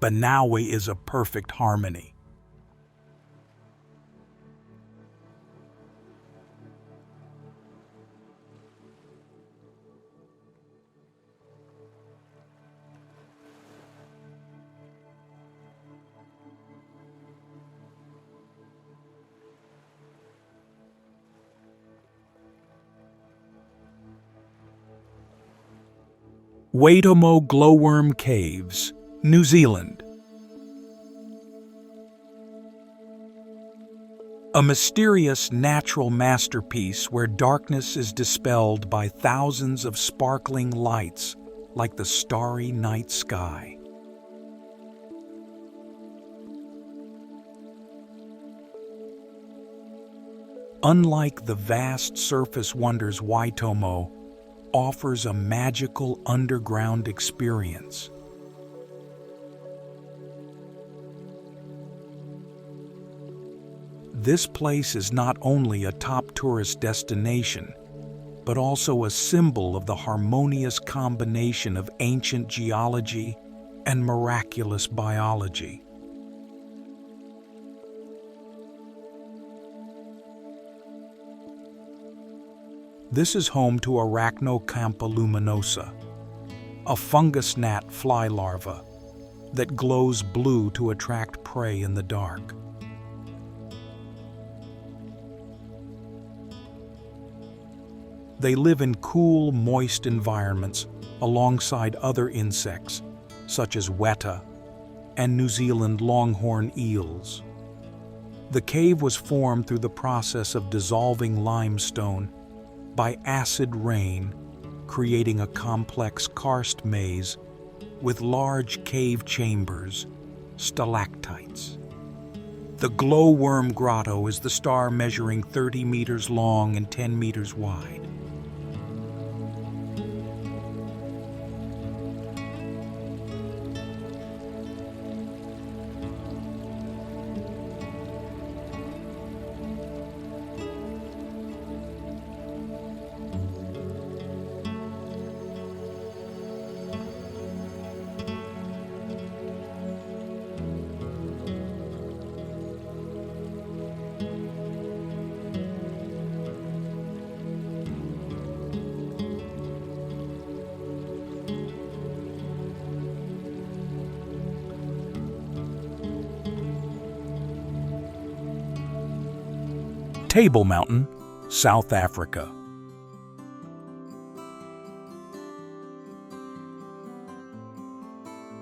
Banaue is a perfect harmony. Waitomo Glowworm Caves, New Zealand. A mysterious natural masterpiece where darkness is dispelled by thousands of sparkling lights like the starry night sky. Unlike the vast surface wonders, Waitomo offers a magical underground experience. This place is not only a top tourist destination, but also a symbol of the harmonious combination of ancient geology and miraculous biology. This is home to Arachnocampa luminosa, a fungus gnat fly larva that glows blue to attract prey in the dark. They live in cool, moist environments alongside other insects such as weta and New Zealand longhorn eels. The cave was formed through the process of dissolving limestone by acid rain, creating a complex karst maze with large cave chambers, stalactites. The glowworm grotto is the star measuring 30 meters long and 10 meters wide. Table Mountain, South Africa.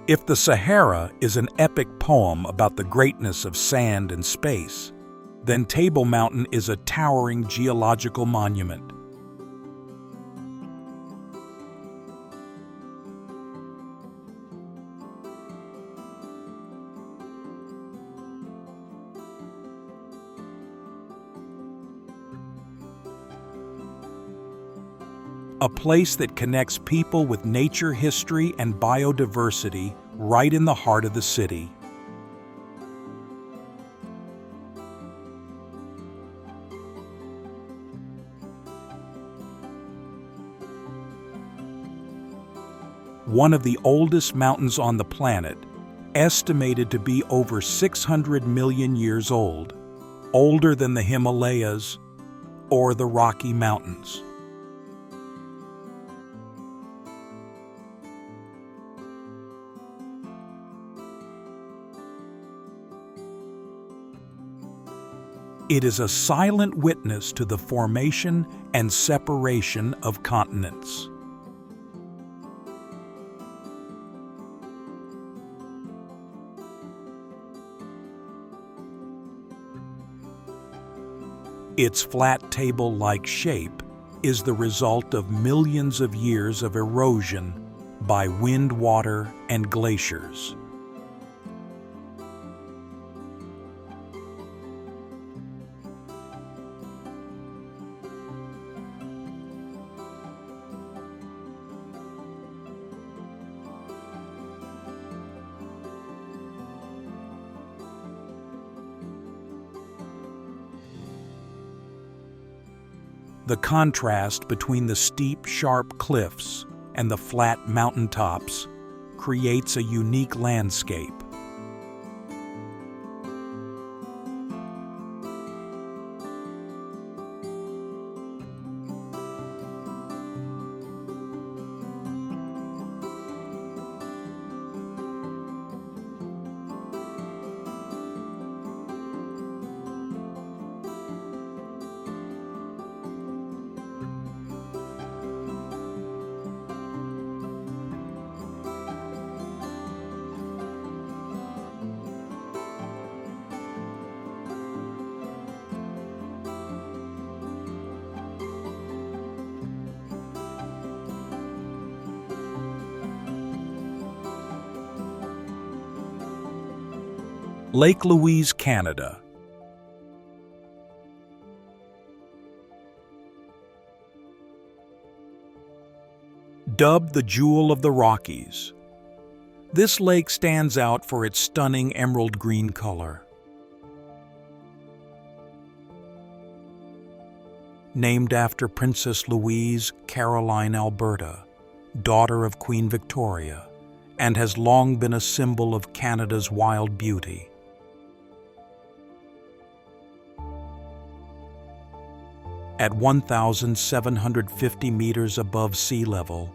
If the Sahara is an epic poem about the greatness of sand and space, then Table Mountain is a towering geological monument. A place that connects people with nature, history, and biodiversity right in the heart of the city. One of the oldest mountains on the planet, estimated to be over 600 million years old, older than the Himalayas or the Rocky Mountains. It is a silent witness to the formation and separation of continents. Its flat table-like shape is the result of millions of years of erosion by wind, water, and glaciers. The contrast between the steep, sharp cliffs and the flat mountaintops creates a unique landscape. Lake Louise, Canada. Dubbed the Jewel of the Rockies, this lake stands out for its stunning emerald green color. Named after Princess Louise Caroline Alberta, daughter of Queen Victoria, and has long been a symbol of Canada's wild beauty. At 1,750 meters above sea level,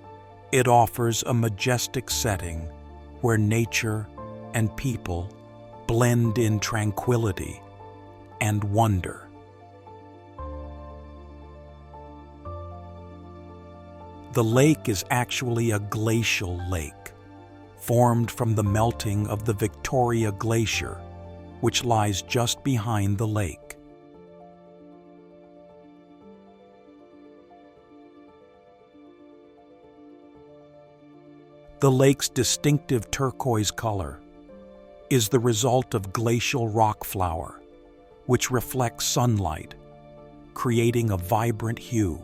it offers a majestic setting where nature and people blend in tranquility and wonder. The lake is actually a glacial lake, formed from the melting of the Victoria Glacier, which lies just behind the lake. The lake's distinctive turquoise color is the result of glacial rock flour, which reflects sunlight, creating a vibrant hue.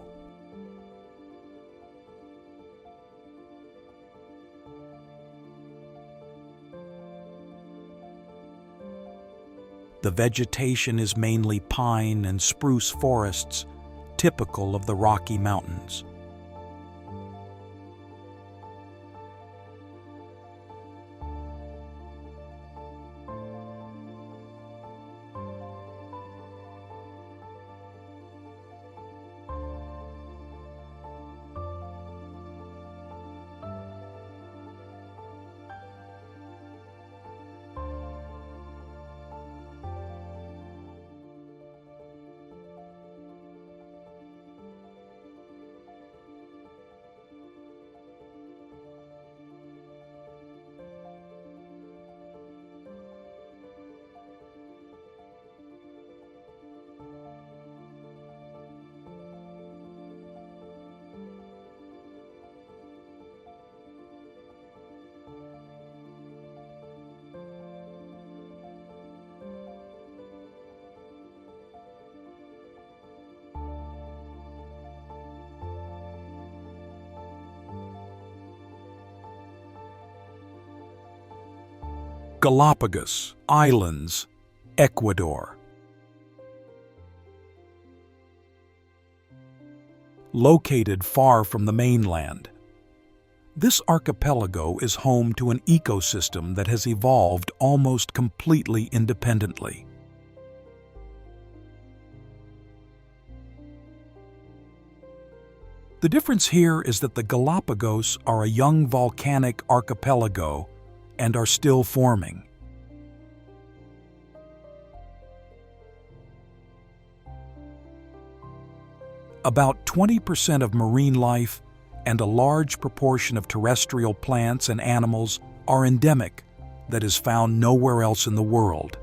The vegetation is mainly pine and spruce forests, typical of the Rocky Mountains. Galapagos Islands, Ecuador. Located far from the mainland, this archipelago is home to an ecosystem that has evolved almost completely independently. The difference here is that the Galapagos are a young volcanic archipelago and are still forming. About 20% of marine life and a large proportion of terrestrial plants and animals are endemic, that is found nowhere else in the world.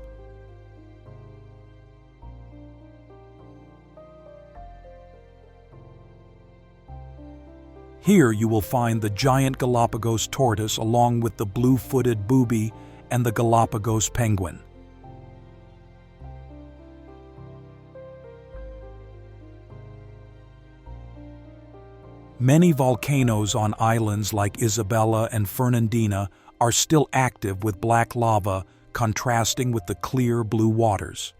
Here you will find the giant Galapagos tortoise along with the blue-footed booby and the Galapagos penguin. Many volcanoes on islands like Isabella and Fernandina are still active with black lava contrasting with the clear blue waters.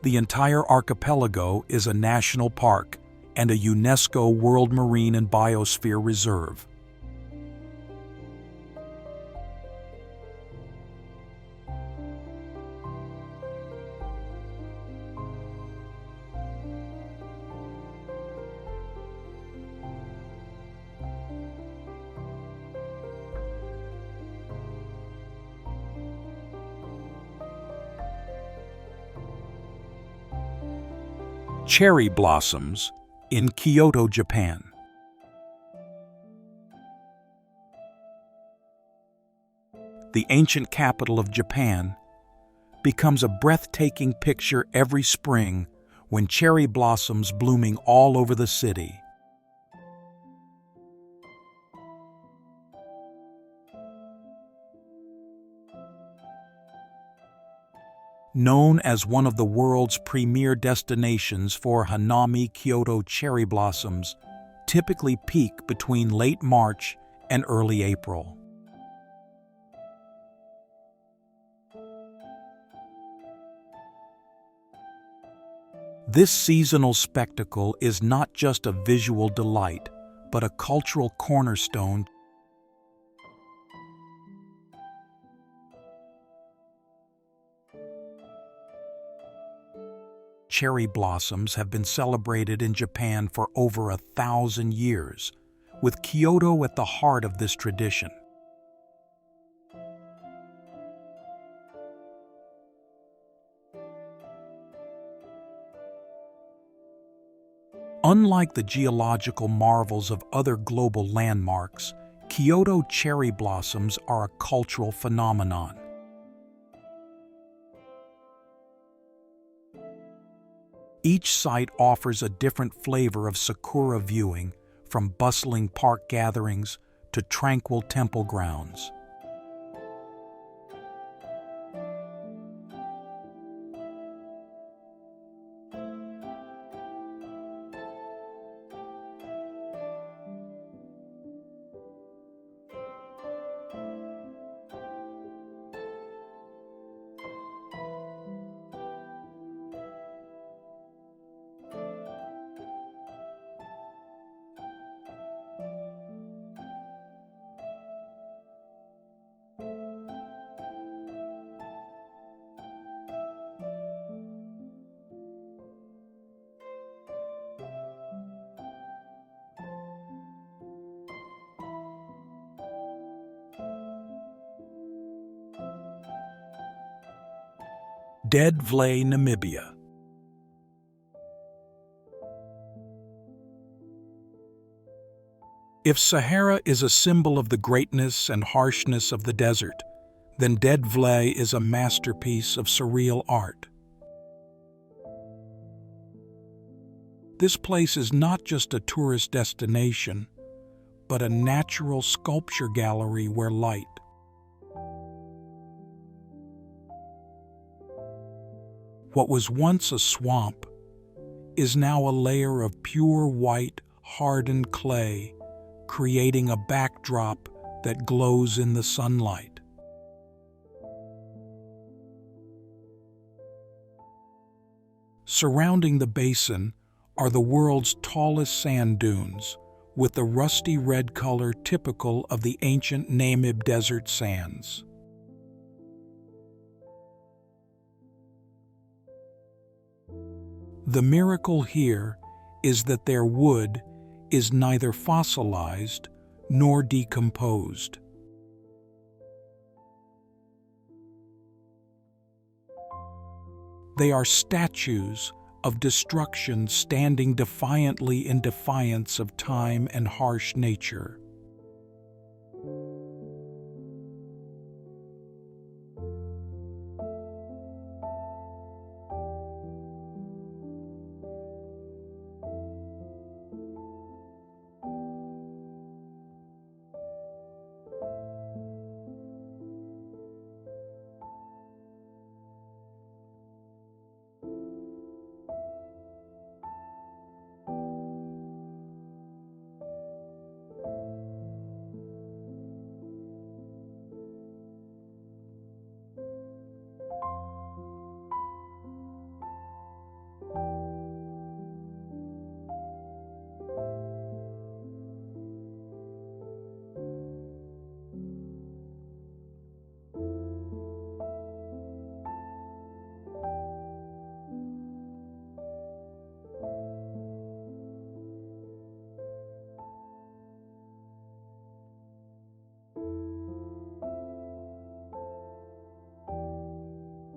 The entire archipelago is a national park and a UNESCO World Marine and Biosphere Reserve. Cherry blossoms in Kyoto, Japan. The ancient capital of Japan becomes a breathtaking picture every spring when cherry blossoms blooming all over the city. Known as one of the world's premier destinations for Hanami, Kyoto cherry blossoms typically peak between late March and early April. This seasonal spectacle is not just a visual delight, but a cultural cornerstone. Cherry blossoms have been celebrated in Japan for over 1,000 years, with Kyoto at the heart of this tradition. Unlike the geological marvels of other global landmarks, Kyoto cherry blossoms are a cultural phenomenon. Each site offers a different flavor of sakura viewing, from bustling park gatherings to tranquil temple grounds. Dead Vlei, Namibia. If Sahara is a symbol of the greatness and harshness of the desert, then Dead Vlei is a masterpiece of surreal art. This place is not just a tourist destination, but a natural sculpture gallery where light, what was once a swamp, is now a layer of pure white, hardened clay, creating a backdrop that glows in the sunlight. Surrounding the basin are the world's tallest sand dunes, with the rusty red color typical of the ancient Namib Desert sands. The miracle here is that their wood is neither fossilized nor decomposed. They are statues of destruction standing defiantly in defiance of time and harsh nature.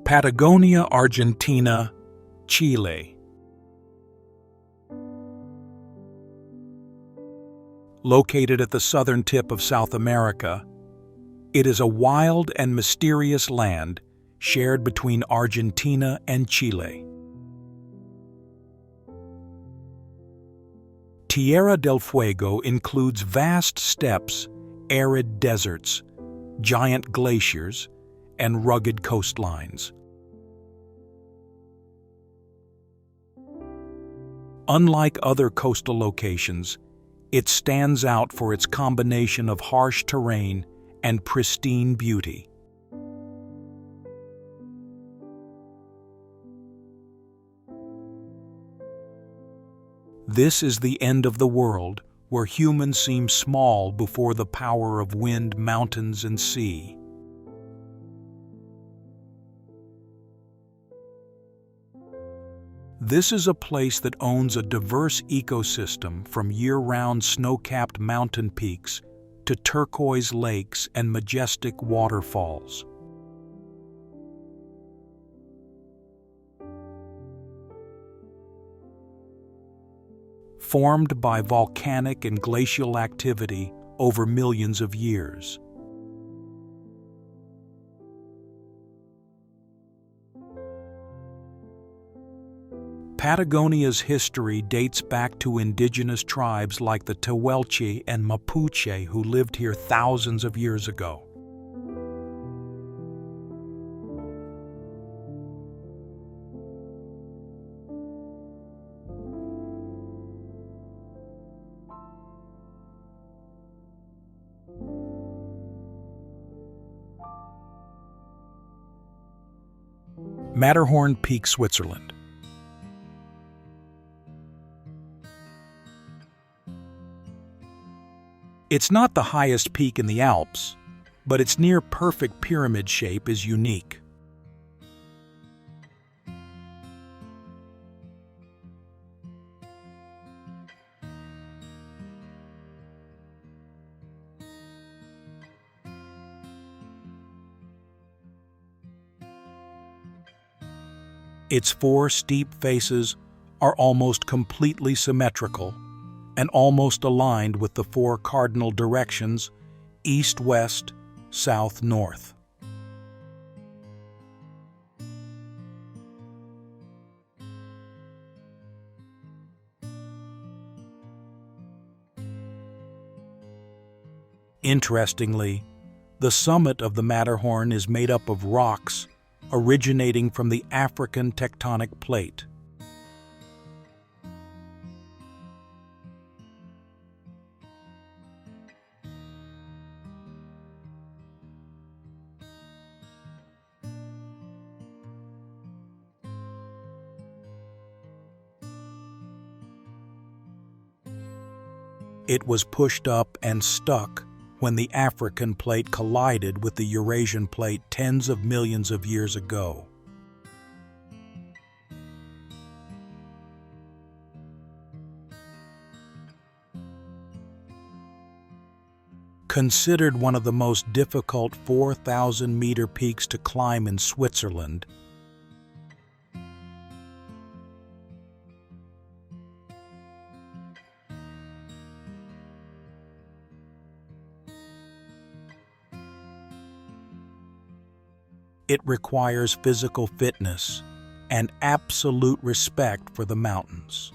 Patagonia, Argentina, Chile. Located at the southern tip of South America, it is a wild and mysterious land shared between Argentina and Chile. Tierra del Fuego includes vast steppes, arid deserts, giant glaciers, and rugged coastlines. Unlike other coastal locations, it stands out for its combination of harsh terrain and pristine beauty. This is the end of the world, where humans seem small before the power of wind, mountains, and sea. This is a place that owns a diverse ecosystem, from year-round snow-capped mountain peaks to turquoise lakes and majestic waterfalls. Formed by volcanic and glacial activity over millions of years. Patagonia's history dates back to indigenous tribes like the Tehuelche and Mapuche who lived here thousands of years ago. Matterhorn Peak, Switzerland. It's not the highest peak in the Alps, but its near-perfect pyramid shape is unique. Its four steep faces are almost completely symmetrical and almost aligned with the four cardinal directions: east-west, south-north. Interestingly, the summit of the Matterhorn is made up of rocks originating from the African tectonic plate. It was pushed up and stuck when the African plate collided with the Eurasian plate tens of millions of years ago. Considered one of the most difficult 4,000-meter peaks to climb in Switzerland, it requires physical fitness and absolute respect for the mountains.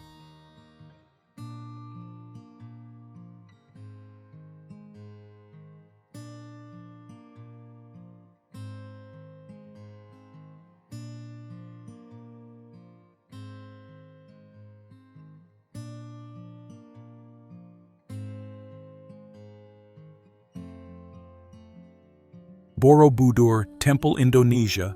Borobudur Temple, Indonesia.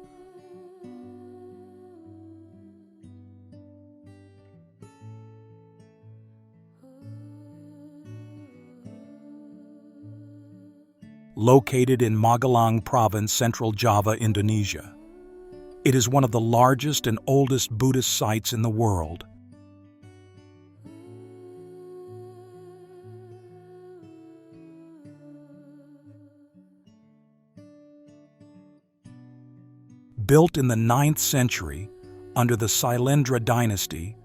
Located in Magelang Province, Central Java, Indonesia. It is one of the largest and oldest Buddhist sites in the world. Built in the 9th century under the Sailendra dynasty,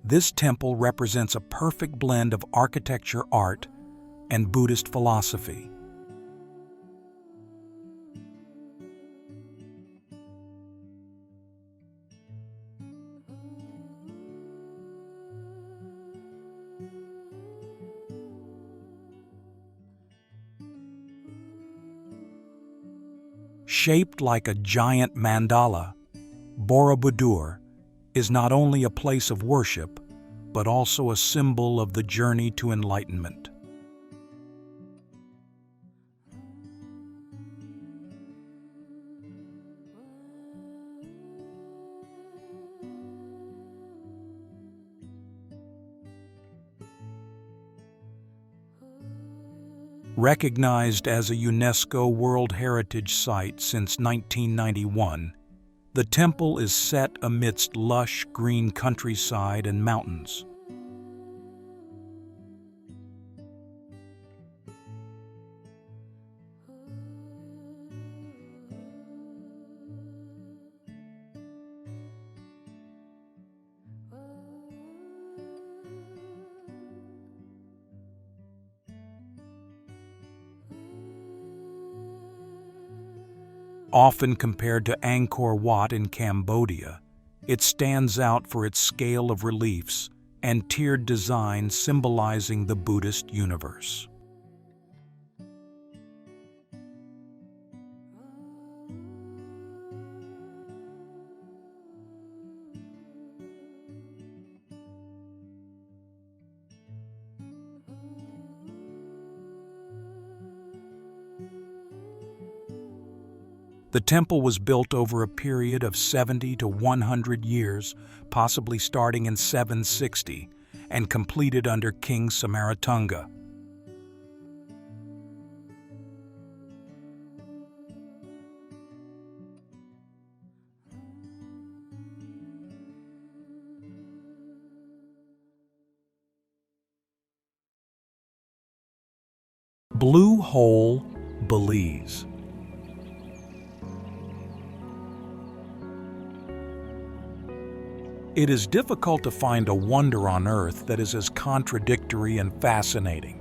this temple represents a perfect blend of architecture, art, and Buddhist philosophy. Shaped like a giant mandala, Borobudur is not only a place of worship, but also a symbol of the journey to enlightenment. Recognized as a UNESCO World Heritage Site since 1991, the temple is set amidst lush green countryside and mountains. Often compared to Angkor Wat in Cambodia, it stands out for its scale of reliefs and tiered design symbolizing the Buddhist universe. The temple was built over a period of 70 to 100 years, possibly starting in 760, and completed under King Samaratunga. Blue Hole, Belize. It is difficult to find a wonder on Earth that is as contradictory and fascinating.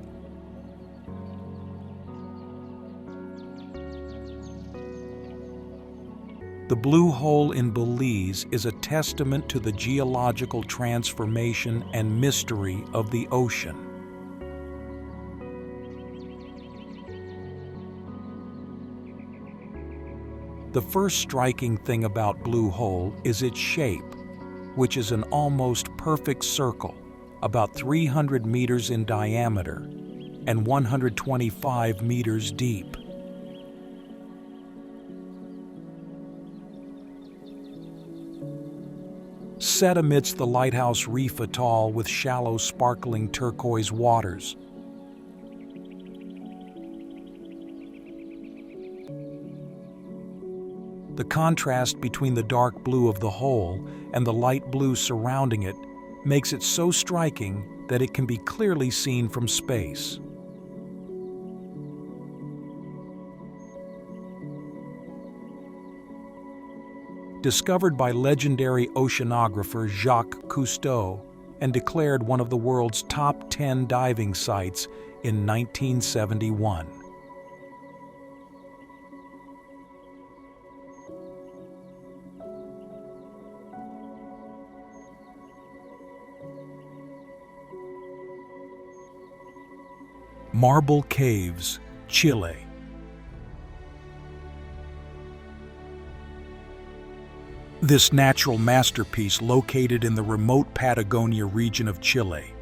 The Blue Hole in Belize is a testament to the geological transformation and mystery of the ocean. The first striking thing about Blue Hole is its shape, which is an almost perfect circle, about 300 meters in diameter and 125 meters deep. Set amidst the lighthouse reef atoll with shallow, sparkling turquoise waters, The contrast between the dark blue of the hole and the light blue surrounding it makes it so striking that it can be clearly seen from space. Discovered by legendary oceanographer Jacques Cousteau and declared one of the world's top 10 diving sites in 1971. Marble Caves, Chile. This natural masterpiece, located in the remote Patagonia region of Chile,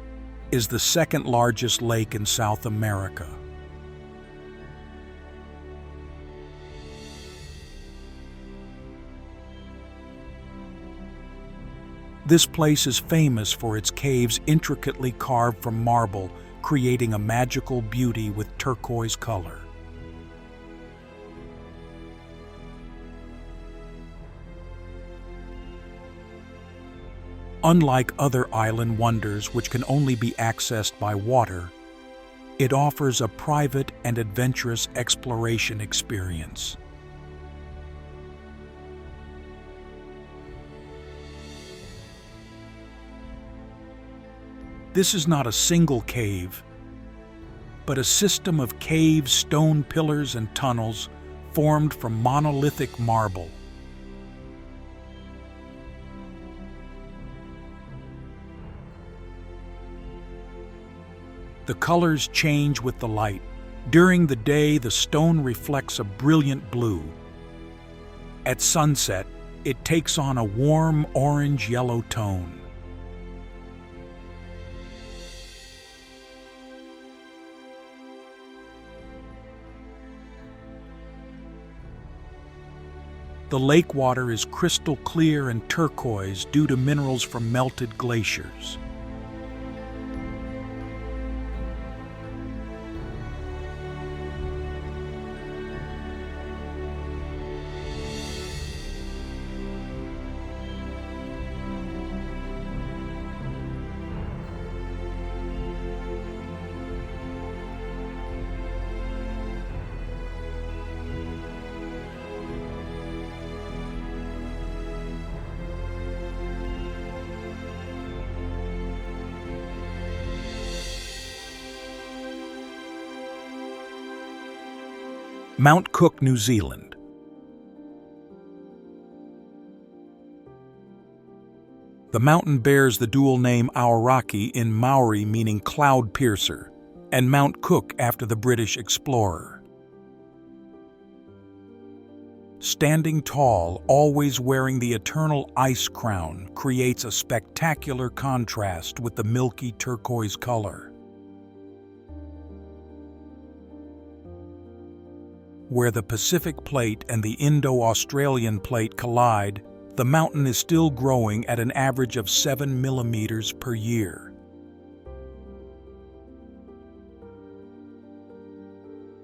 is the second largest lake in South America. This place is famous for its caves intricately carved from marble, creating a magical beauty with turquoise color. Unlike other island wonders which can only be accessed by water, it offers a private and adventurous exploration experience. This is not a single cave, but a system of cave stone pillars and tunnels formed from monolithic marble. The colors change with the light. During the day, the stone reflects a brilliant blue. At sunset, it takes on a warm orange-yellow tone. The lake water is crystal clear and turquoise due to minerals from melted glaciers. Mount Cook, New Zealand. The mountain bears the dual name Aoraki in Maori, meaning cloud piercer, and Mount Cook after the British explorer. Standing tall, always wearing the eternal ice crown, creates a spectacular contrast with the milky turquoise color. Where the Pacific Plate and the Indo-Australian Plate collide, the mountain is still growing at an average of 7 millimeters per year.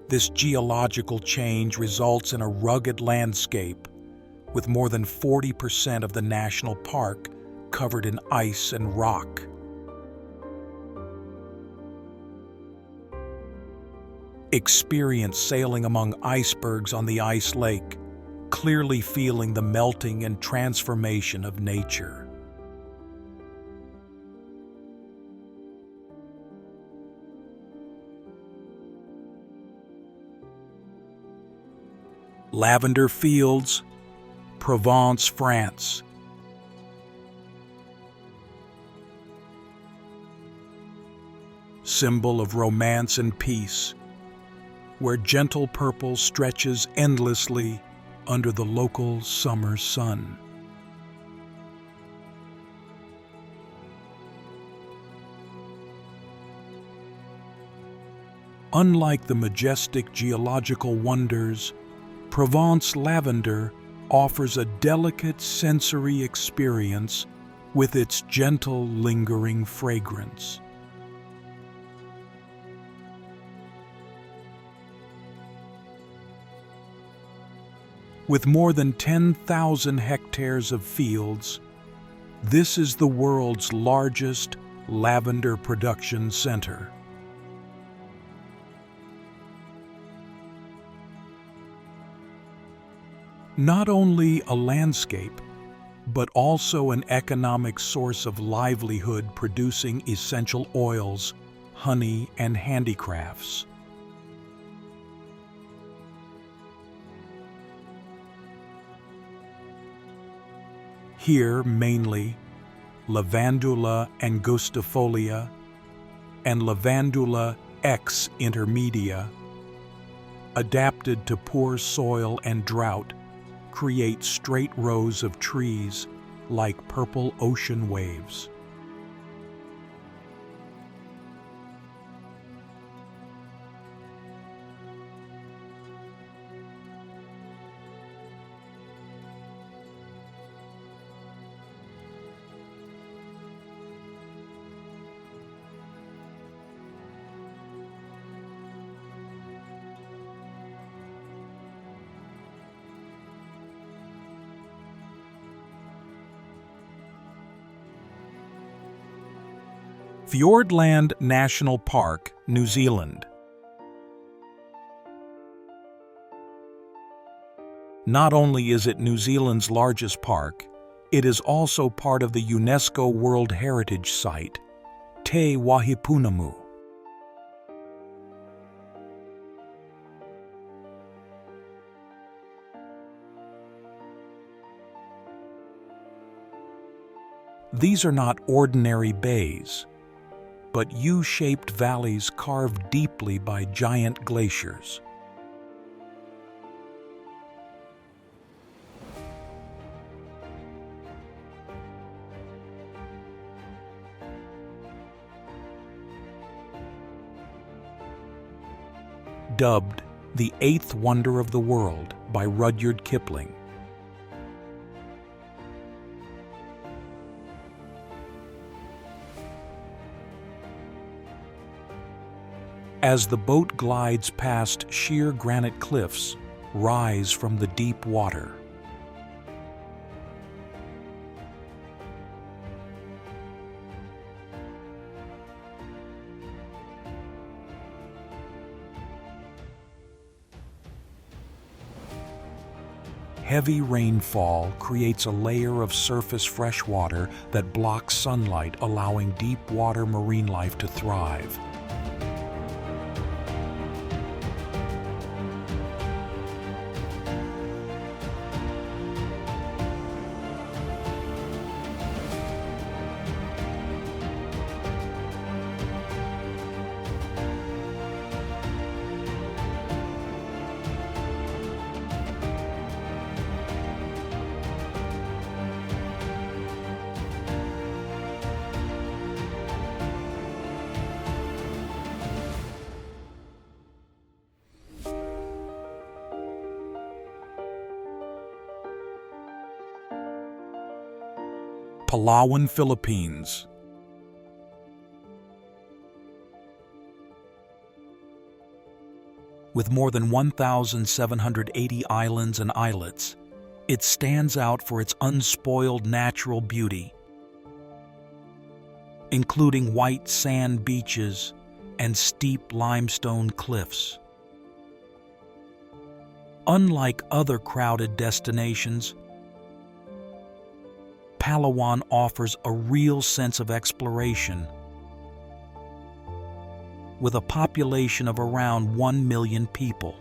This geological change results in a rugged landscape, with more than 40% of the national park covered in ice and rock. Experience sailing among icebergs on the ice lake, clearly feeling the melting and transformation of nature. Lavender Fields, Provence, France. Symbol of romance and peace, where gentle purple stretches endlessly under the local summer sun. Unlike the majestic geological wonders, Provence lavender offers a delicate sensory experience with its gentle, lingering fragrance. With more than 10,000 hectares of fields, this is the world's largest lavender production center. Not only a landscape, but also an economic source of livelihood, producing essential oils, honey, and handicrafts. Here, mainly, Lavandula angustifolia and Lavandula X intermedia, adapted to poor soil and drought, create straight rows of trees like purple ocean waves. Fiordland National Park, New Zealand. Not only is it New Zealand's largest park, it is also part of the UNESCO World Heritage Site, Te Waipunamu. These are not ordinary bays, but U-shaped valleys carved deeply by giant glaciers. Dubbed the eighth wonder of the world by Rudyard Kipling. As the boat glides past sheer granite cliffs, rise from the deep water. Heavy rainfall creates a layer of surface fresh water that blocks sunlight, allowing deep water marine life to thrive. Palawan, Philippines. With more than 1,780 islands and islets, it stands out for its unspoiled natural beauty, including white sand beaches and steep limestone cliffs. Unlike other crowded destinations, Palawan offers a real sense of exploration. With a population of around 1 million people.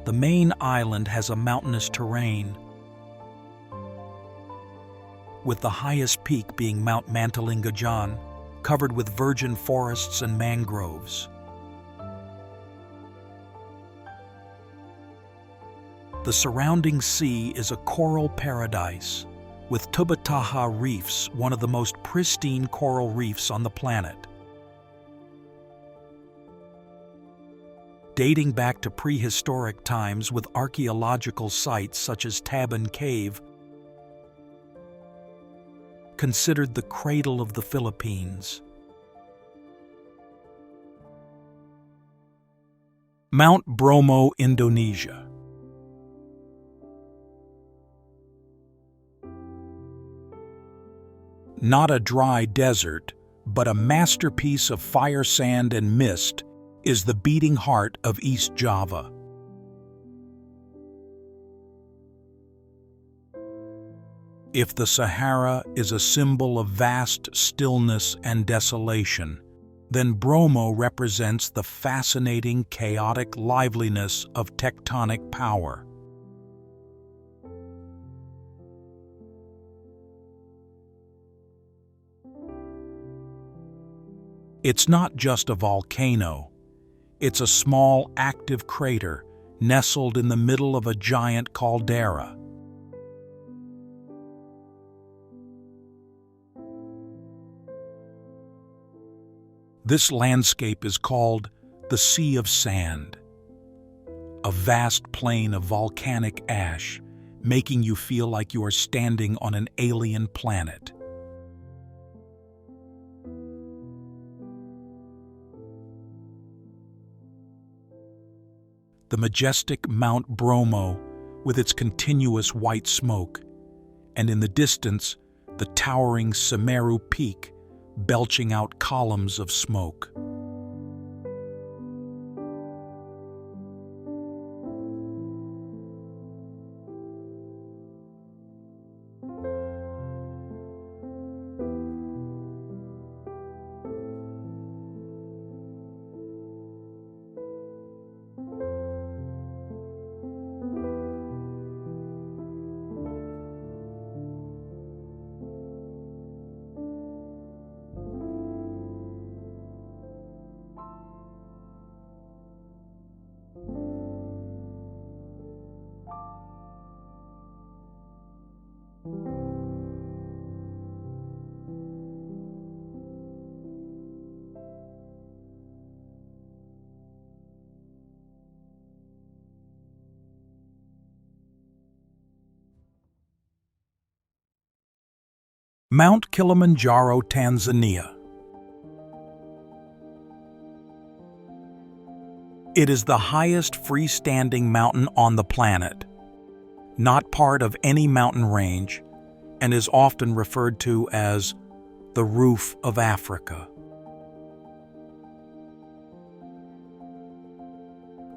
The main island has a mountainous terrain, with the highest peak being Mount Mantalingajan, covered with virgin forests and mangroves. The surrounding sea is a coral paradise, with Tubataha reefs, one of the most pristine coral reefs on the planet. Dating back to prehistoric times, with archaeological sites such as Taban Cave, considered the cradle of the Philippines. Mount Bromo, Indonesia. Not a dry desert, but a masterpiece of fire, sand, and mist, is the beating heart of East Java. If the Sahara is a symbol of vast stillness and desolation, then Bromo represents the fascinating, chaotic liveliness of tectonic power. It's not just a volcano. It's a small, active crater nestled in the middle of a giant caldera. This landscape is called the Sea of Sand, a vast plain of volcanic ash, making you feel like you are standing on an alien planet. The majestic Mount Bromo, with its continuous white smoke, and in the distance, the towering Semeru Peak, belching out columns of smoke. Mount Kilimanjaro, Tanzania. It is the highest freestanding mountain on the planet, not part of any mountain range, and is often referred to as the roof of Africa.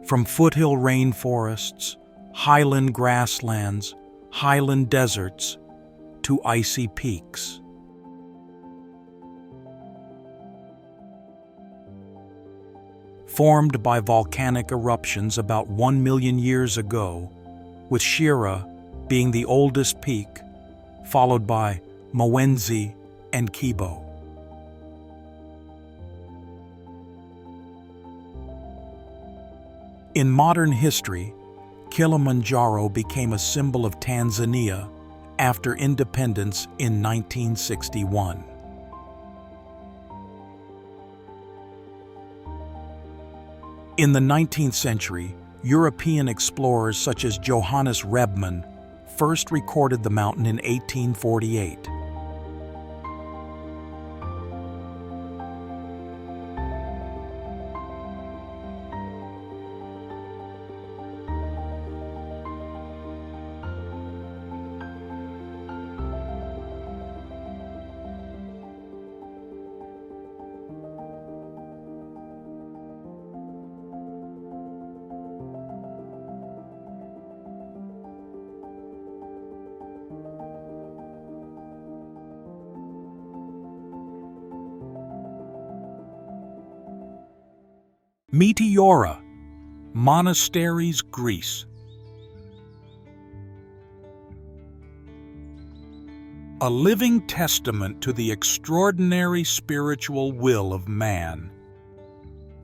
From foothill rainforests, highland grasslands, highland deserts, to icy peaks. Formed by volcanic eruptions about 1 million years ago, with Shira being the oldest peak, followed by Mwenzi and Kibo. In modern history, Kilimanjaro became a symbol of Tanzania after independence in 1961. In the 19th century, European explorers such as Johannes Rebmann first recorded the mountain in 1848. Meteora, Monasteries, Greece. A living testament to the extraordinary spiritual will of man,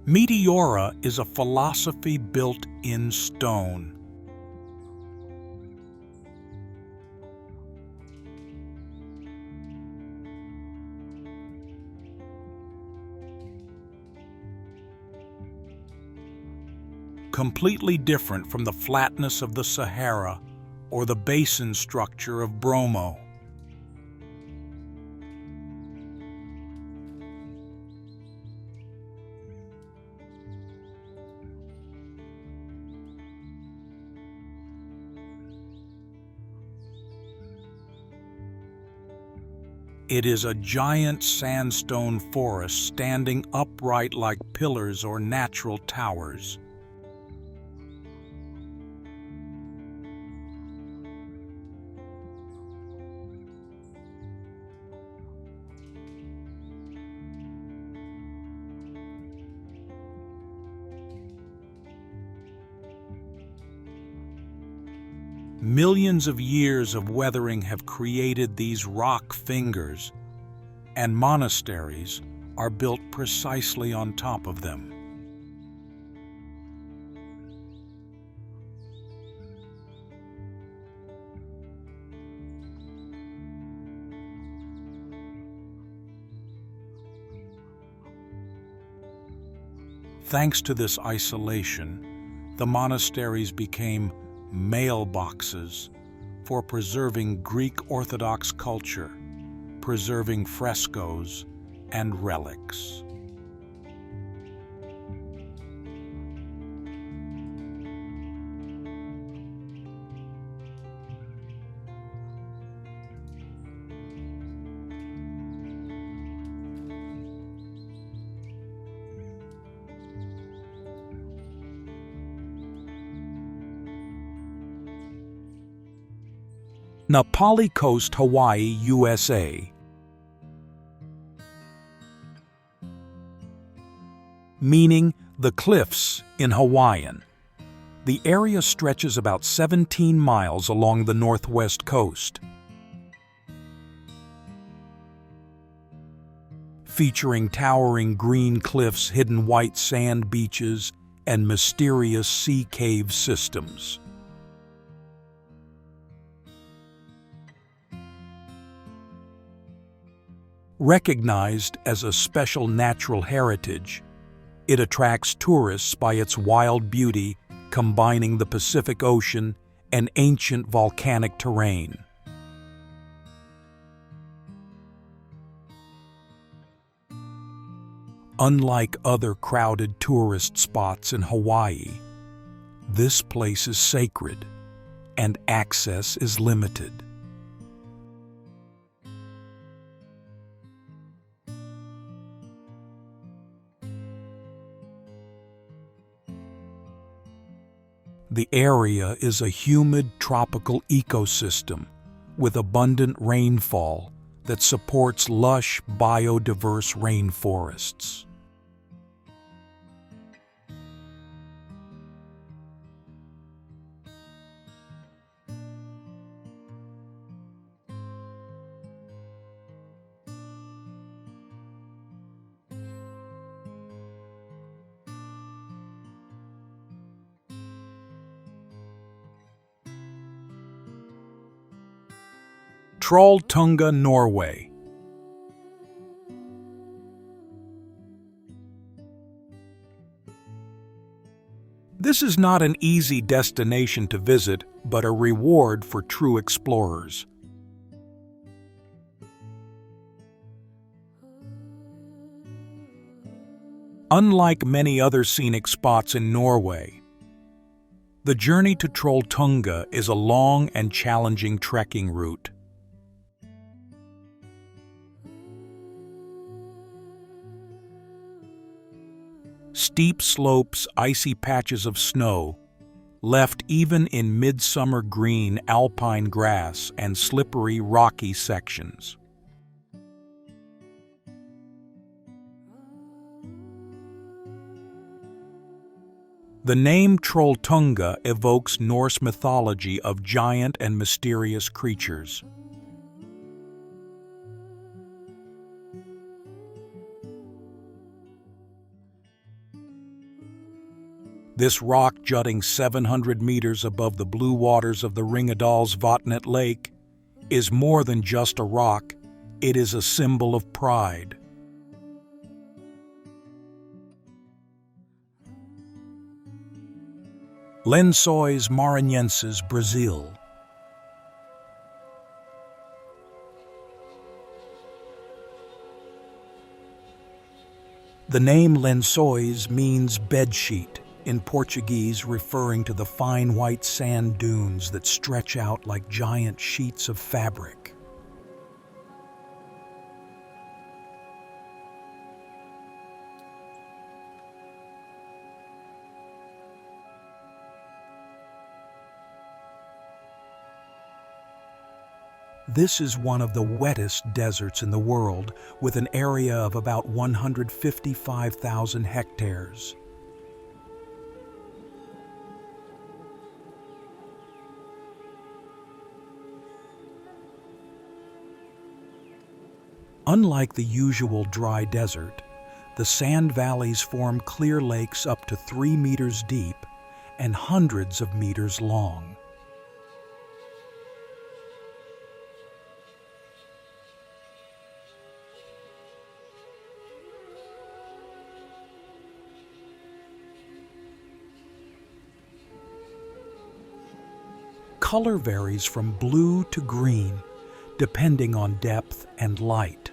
Meteora is a philosophy built in stone. Completely different from the flatness of the Sahara or the basin structure of Bromo. It is a giant sandstone forest standing upright like pillars or natural towers. Millions of years of weathering have created these rock fingers, and monasteries are built precisely on top of them. Thanks to this isolation, the monasteries became mailboxes for preserving Greek Orthodox culture, preserving frescoes and relics. Na Pali Coast, Hawaii, USA. Meaning the cliffs in Hawaiian. The area stretches about 17 miles along the northwest coast, featuring towering green cliffs, hidden white sand beaches, and mysterious sea cave systems. Recognized as a special natural heritage, it attracts tourists by its wild beauty, combining the Pacific Ocean and ancient volcanic terrain. Unlike other crowded tourist spots in Hawaii, this place is sacred and access is limited. The area is a humid tropical ecosystem with abundant rainfall that supports lush, biodiverse rainforests. Trolltunga, Norway. This is not an easy destination to visit, but a reward for true explorers. Unlike many other scenic spots in Norway, the journey to Trolltunga is a long and challenging trekking route. Steep slopes, icy patches of snow, left even in midsummer green alpine grass and slippery rocky sections. The name Trolltunga evokes Norse mythology of giant and mysterious creatures. This rock, jutting 700 meters above the blue waters of the Ringadalsvatnet Lake, is more than just a rock, it is a symbol of pride. Lençóis Maranhenses, Brazil. The name Lençóis means bedsheet in Portuguese, referring to the fine white sand dunes that stretch out like giant sheets of fabric. This is one of the wettest deserts in the world, with an area of about 155,000 hectares. Unlike the usual dry desert, the sand valleys form clear lakes up to 3 meters deep and hundreds of meters long. Color varies from blue to green, depending on depth and light.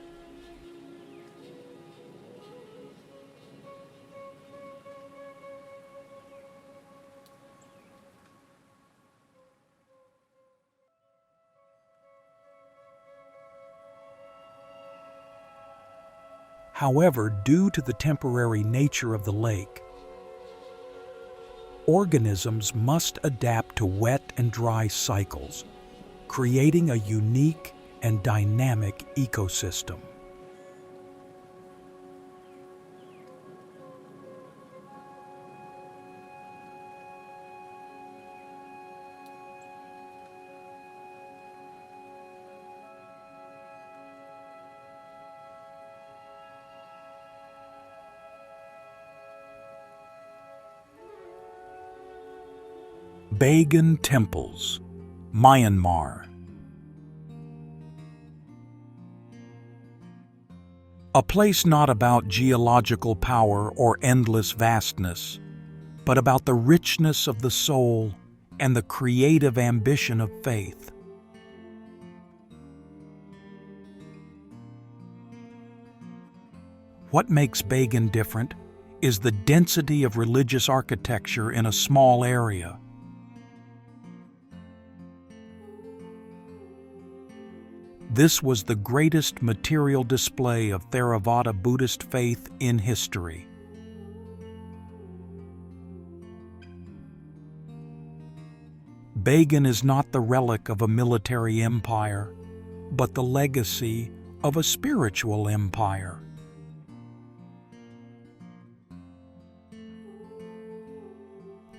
However, due to the temporary nature of the lake, organisms must adapt to wet and dry cycles, creating a unique and dynamic ecosystem. Bagan Temples, Myanmar. A place not about geological power or endless vastness, but about the richness of the soul and the creative ambition of faith. What makes Bagan different is the density of religious architecture in a small area. This was the greatest material display of Theravada Buddhist faith in history. Bagan is not the relic of a military empire, but the legacy of a spiritual empire.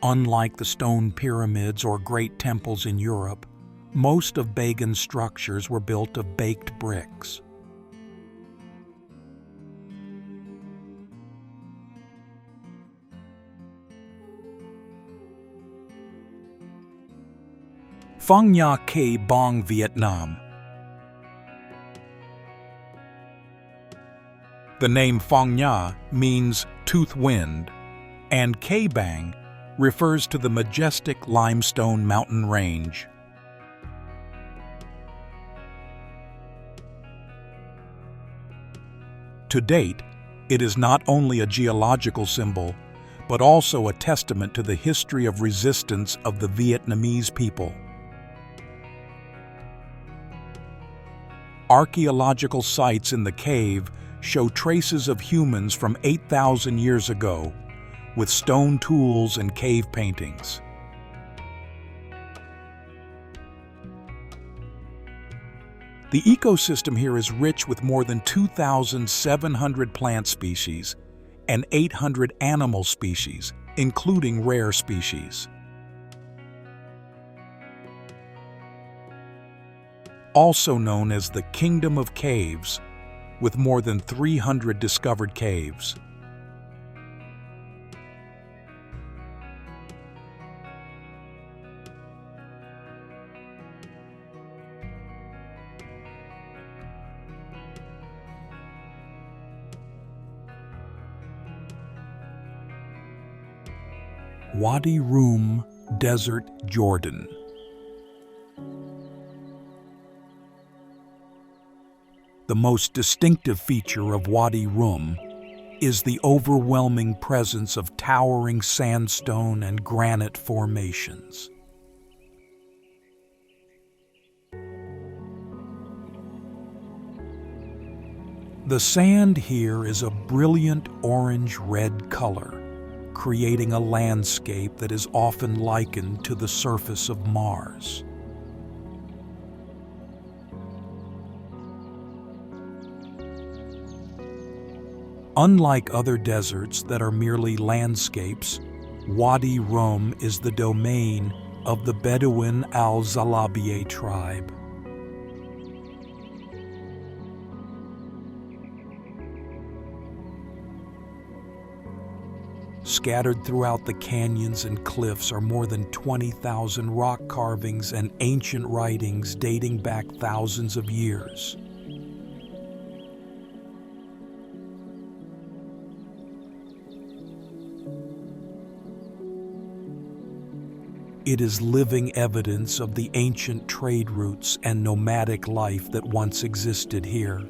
Unlike the stone pyramids or great temples in Europe, most of Bagan's structures were built of baked bricks. Phang Nha Ke Bang, Vietnam. The name Phang Nha means tooth wind, and Ke Bang refers to the majestic limestone mountain range. To date, it is not only a geological symbol, but also a testament to the history of resistance of the Vietnamese people. Archaeological sites in the cave show traces of humans from 8,000 years ago, with stone tools and cave paintings. The ecosystem here is rich with more than 2,700 plant species and 800 animal species, including rare species. Also known as the Kingdom of Caves, with more than 300 discovered caves. Wadi Rum Desert, Jordan. The most distinctive feature of Wadi Rum is the overwhelming presence of towering sandstone and granite formations. The sand here is a brilliant orange-red color, creating a landscape that is often likened to the surface of Mars. Unlike other deserts that are merely landscapes, Wadi Rum is the domain of the Bedouin al-Zalabieh tribe. Scattered throughout the canyons and cliffs are more than 20,000 rock carvings and ancient writings dating back thousands of years. It is living evidence of the ancient trade routes and nomadic life that once existed here.